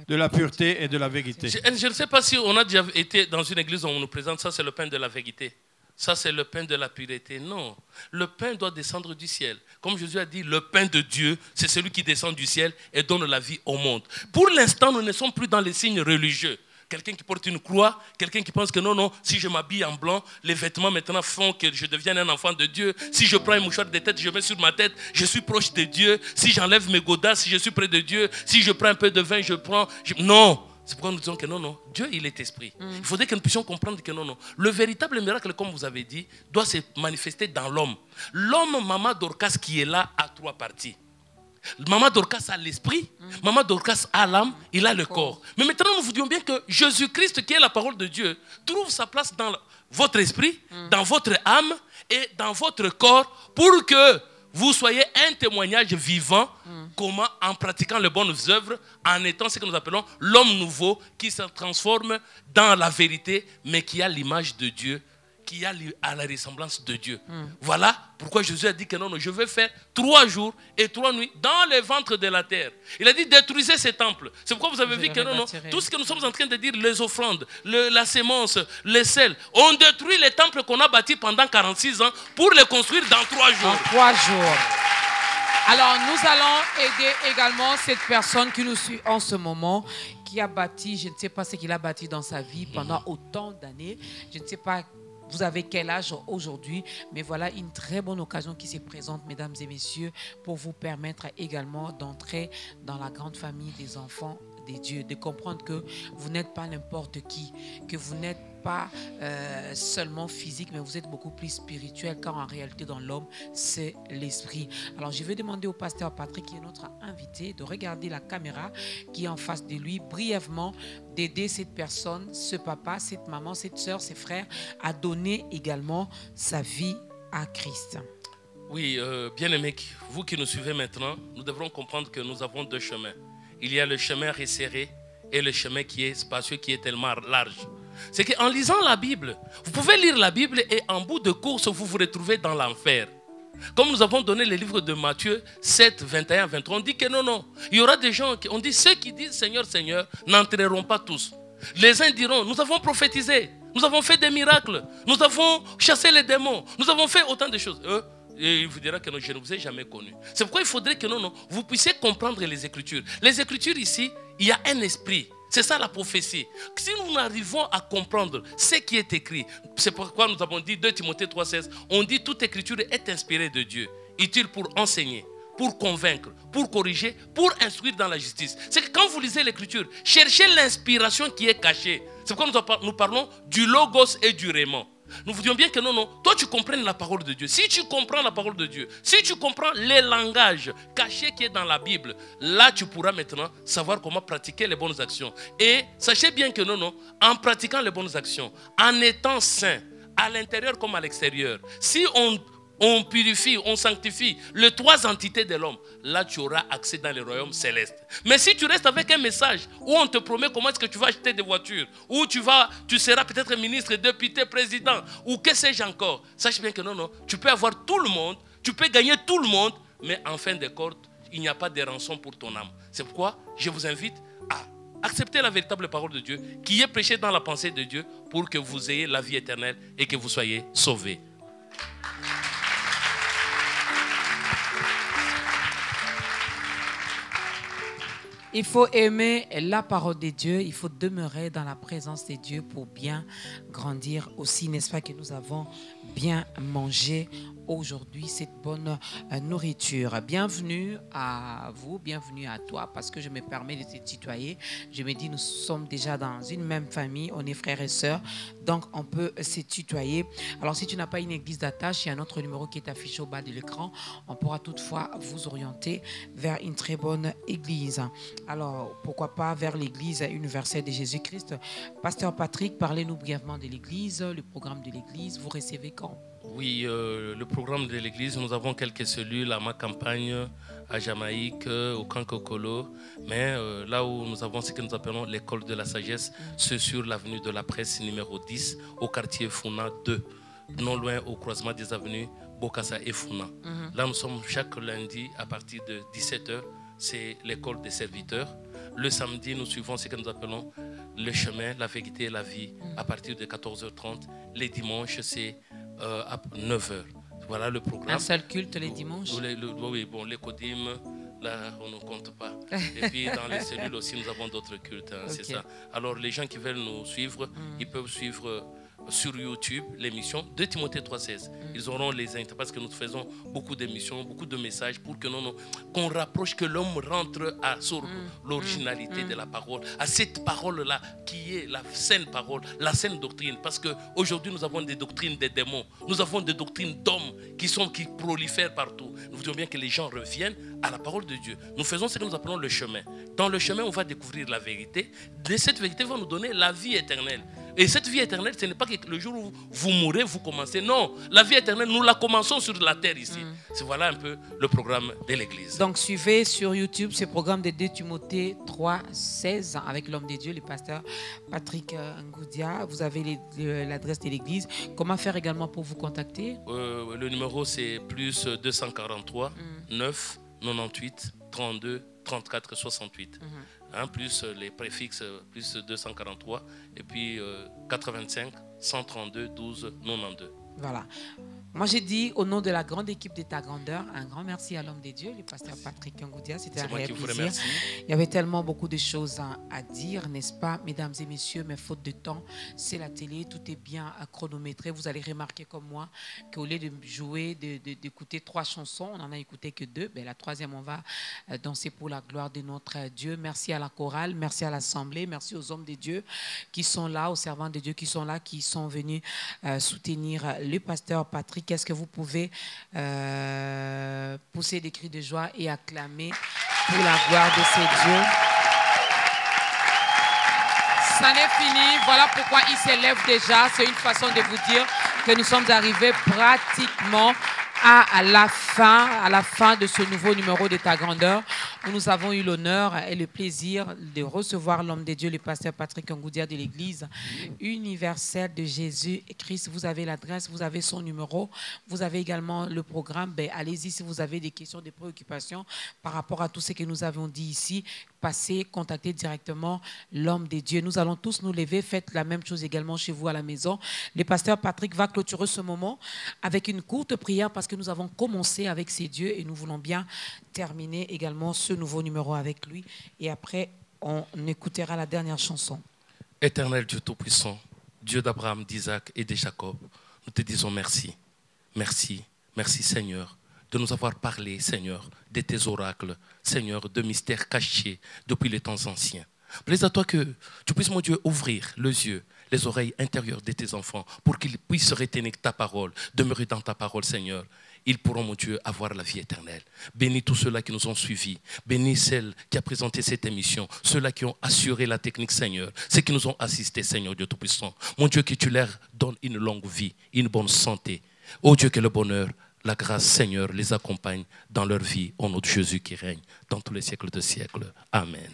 de la pureté et de la vérité. Je ne sais pas si on a déjà été dans une église où on nous présente ça, c'est le pain de la vérité. Ça, c'est le pain de la pureté. Non, le pain doit descendre du ciel. Comme Jésus a dit, le pain de Dieu, c'est celui qui descend du ciel et donne la vie au monde. Pour l'instant, nous ne sommes plus dans les signes religieux. Quelqu'un qui porte une croix, quelqu'un qui pense que non, si je m'habille en blanc, les vêtements maintenant font que je devienne un enfant de Dieu. Si je prends un mouchoir de tête, je mets sur ma tête, je suis proche de Dieu. Si j'enlève mes godasses, je suis près de Dieu. Si je prends un peu de vin, Non, c'est pourquoi nous disons que non, Dieu il est esprit. Il faudrait que nous puissions comprendre que non. Le véritable miracle, comme vous avez dit, doit se manifester dans l'homme. L'homme, Maman Dorcas, qui est là, a 3 parties. Maman Dorcas a l'esprit, Maman Dorcas a l'âme, il a le corps. Mais maintenant, nous vous disons bien que Jésus-Christ, qui est la parole de Dieu, trouve sa place dans votre esprit, dans votre âme et dans votre corps pour que vous soyez un témoignage vivant, comment en pratiquant les bonnes œuvres, en étant ce que nous appelons l'homme nouveau qui se transforme dans la vérité, mais qui a l'image de Dieu, qui a à la ressemblance de Dieu. Voilà pourquoi Jésus a dit que non, je vais faire 3 jours et 3 nuits dans les ventres de la terre. Il a dit détruisez ces temples. C'est pourquoi vous avez vu que non, tout ce que nous sommes en train de dire, les offrandes, la sémence, les sels, on détruit les temples qu'on a bâtis pendant 46 ans pour les construire dans 3 jours. En 3 jours. Alors, nous allons aider également cette personne qui nous suit en ce moment, qui a bâti, je ne sais pas ce qu'il a bâti dans sa vie pendant autant d'années. Je ne sais pas vous avez quel âge aujourd'hui, mais voilà une très bonne occasion qui se présente, mesdames et messieurs, pour vous permettre également d'entrer dans la grande famille des enfants des dieux, de comprendre que vous n'êtes pas n'importe qui, que vous n'êtes pas seulement physique, mais vous êtes beaucoup plus spirituel, car en réalité dans l'homme, c'est l'esprit. Alors je vais demander au pasteur Patrick, qui est notre invité, de regarder la caméra qui est en face de lui, brièvement, d'aider cette personne, ce papa, cette maman, cette soeur, ces frères, à donner également sa vie à Christ. Oui, bien-aimés, vous qui nous suivez maintenant, nous devrons comprendre que nous avons 2 chemins. Il y a le chemin resserré et le chemin qui est spacieux, qui est tellement large. C'est qu'en lisant la Bible, vous pouvez lire la Bible et en bout de course, vous vous retrouvez dans l'enfer. Comme nous avons donné le livre de Matthieu 7, 21, 23, on dit que non. Il y aura des gens, on dit ceux qui disent Seigneur, Seigneur, n'entreront pas tous. Les uns diront, nous avons prophétisé, nous avons fait des miracles, nous avons chassé les démons, nous avons fait autant de choses. Et il vous dira que non, je ne vous ai jamais connu. C'est pourquoi il faudrait que vous puissiez comprendre les Écritures. Les Écritures ici, il y a un esprit. C'est ça la prophétie. Si nous arrivons à comprendre ce qui est écrit, c'est pourquoi nous avons dit 2 Timothée 3,16, on dit toute Écriture est inspirée de Dieu, utile pour enseigner, pour convaincre, pour corriger, pour instruire dans la justice. C'est que quand vous lisez l'Écriture, cherchez l'inspiration qui est cachée. C'est pourquoi nous parlons du logos et du réma. Nous vous disons bien que non, toi tu comprennes la parole de Dieu. Si tu comprends la parole de Dieu, si tu comprends les langages cachés qui est dans la Bible, là tu pourras maintenant savoir comment pratiquer les bonnes actions. Et sachez bien que en pratiquant les bonnes actions, en étant saint, à l'intérieur comme à l'extérieur, si on purifie, on sanctifie les 3 entités de l'homme, là tu auras accès dans le royaume céleste. Mais si tu restes avec un message où on te promet comment est-ce que tu vas acheter des voitures, où tu seras peut-être ministre, député, président, ou que sais-je encore, sache bien que tu peux avoir tout le monde, tu peux gagner tout le monde, mais en fin de compte, il n'y a pas de rançon pour ton âme. C'est pourquoi je vous invite à accepter la véritable parole de Dieu, qui est prêchée dans la pensée de Dieu, pour que vous ayez la vie éternelle et que vous soyez sauvés. Il faut aimer la parole de Dieu, il faut demeurer dans la présence de Dieu pour bien grandir aussi, n'est-ce pas, que nous avons bien mangé aujourd'hui cette bonne nourriture. Bienvenue à vous, bienvenue à toi, parce que je me permets de te tutoyer. Je me dis, nous sommes déjà dans une même famille, on est frères et sœurs, donc on peut se tutoyer. Alors si tu n'as pas une église d'attache, il y a un autre numéro qui est affiché au bas de l'écran. On pourra toutefois vous orienter vers une très bonne église. Alors pourquoi pas vers l'église universelle de Jésus-Christ. Pasteur Patrick, parlez-nous brièvement de l'église, le programme de l'église, vous recevez quand? Oui, le programme de l'église, nous avons quelques cellules à ma campagne, à Jamaïque, au Kankokolo. Mais là où nous avons ce que nous appelons l'école de la sagesse, c'est sur l'avenue de la Presse numéro 10, au quartier Founa 2, non loin au croisement des avenues Bokassa et Founa. Là, nous sommes chaque lundi à partir de 17h, c'est l'école des serviteurs. Le samedi, nous suivons ce que nous appelons le chemin, la vérité et la vie à partir de 14h30. Les dimanches, c'est à 9h. Voilà le programme. Un seul culte les dimanches? Oui, bon, les codymes, là, on ne compte pas. Et puis, dans les cellules aussi, nous avons d'autres cultes. Hein, Okay. C'est ça. Alors, les gens qui veulent nous suivre, ils peuvent suivre sur YouTube l'émission de Timothée 3,16. Ils auront les interprètes parce que nous faisons beaucoup d'émissions, beaucoup de messages pour que qu'on rapproche, que l'homme rentre à sur l'originalité de la parole, à cette parole-là qui est la saine parole, la saine doctrine. Parce qu'aujourd'hui, nous avons des doctrines des démons, nous avons des doctrines d'hommes qui prolifèrent partout. Nous voudrions bien que les gens reviennent à la parole de Dieu. Nous faisons ce que nous appelons le chemin. Dans le chemin, on va découvrir la vérité. De cette vérité va nous donner la vie éternelle. Et cette vie éternelle, ce n'est pas que le jour où vous mourrez, vous commencez. Non, la vie éternelle, nous la commençons sur la terre ici. C'est voilà un peu le programme de l'église. Donc suivez sur YouTube ce programme de 2 Timothée 3,16 avec l'homme de Dieu, le pasteur Patrick Ngoudia. Vous avez l'adresse de l'église. Comment faire également pour vous contacter? Le numéro c'est plus 243 9 98 32 34 68. Hein, plus les préfixes, plus 243 et puis 85 132 12 92. Voilà. Moi, j'ai dit au nom de la grande équipe de ta grandeur, un grand merci à l'homme de Dieu, le pasteur Patrick Ngoudia. C'était un réel plaisir. Il y avait tellement beaucoup de choses à dire, n'est-ce pas, mesdames et messieurs, mais faute de temps, c'est la télé, tout est bien chronométré. Vous allez remarquer comme moi qu'au lieu de jouer, d'écouter 3 chansons, on n'en a écouté que 2. Ben, la troisième, on va danser pour la gloire de notre Dieu. Merci à la chorale, merci à l'assemblée, merci aux hommes de Dieu qui sont là, aux servants de Dieu qui sont là, qui sont venus soutenir le pasteur Patrick. Est-ce que vous pouvez pousser des cris de joie et acclamer pour la gloire de ces dieux? Ça n'est fini. Voilà pourquoi il s'élève déjà. C'est une façon de vous dire que nous sommes arrivés pratiquement à la fin de ce nouveau numéro de ta grandeur, où nous avons eu l'honneur et le plaisir de recevoir l'homme de Dieu, le pasteur Patrick Ngoudia de l'église universelle de Jésus-Christ. Vous avez l'adresse, vous avez son numéro, vous avez également le programme. Ben, allez-y si vous avez des questions, des préoccupations par rapport à tout ce que nous avons dit ici. Passez, contactez directement l'homme de Dieu. Nous allons tous nous lever. Faites la même chose également chez vous à la maison. Le pasteur Patrick va clôturer ce moment avec une courte prière parce que nous avons commencé avec ces dieux et nous voulons bien terminer également ce nouveau numéro avec lui. Et après, on écoutera la dernière chanson. Éternel Dieu Tout-Puissant, Dieu d'Abraham, d'Isaac et de Jacob, nous te disons merci. Merci, merci Seigneur, de nous avoir parlé, Seigneur, de tes oracles, Seigneur, de mystères cachés depuis les temps anciens. Plaise à toi que tu puisses, mon Dieu, ouvrir les yeux, les oreilles intérieures de tes enfants pour qu'ils puissent retenir ta parole, demeurer dans ta parole, Seigneur. Ils pourront, mon Dieu, avoir la vie éternelle. Bénis tous ceux-là qui nous ont suivis. Bénis celle qui a présenté cette émission, ceux-là qui ont assuré la technique, Seigneur, ceux qui nous ont assistés, Seigneur Dieu Tout-Puissant. Mon Dieu, que tu leur donnes une longue vie, une bonne santé. Oh Dieu, que le bonheur, la grâce, Seigneur, les accompagne dans leur vie, au nom de Jésus qui règne dans tous les siècles de siècles. Amen.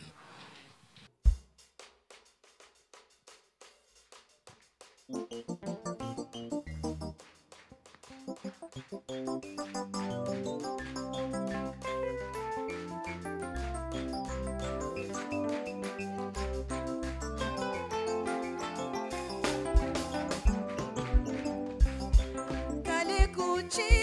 Kalekuchi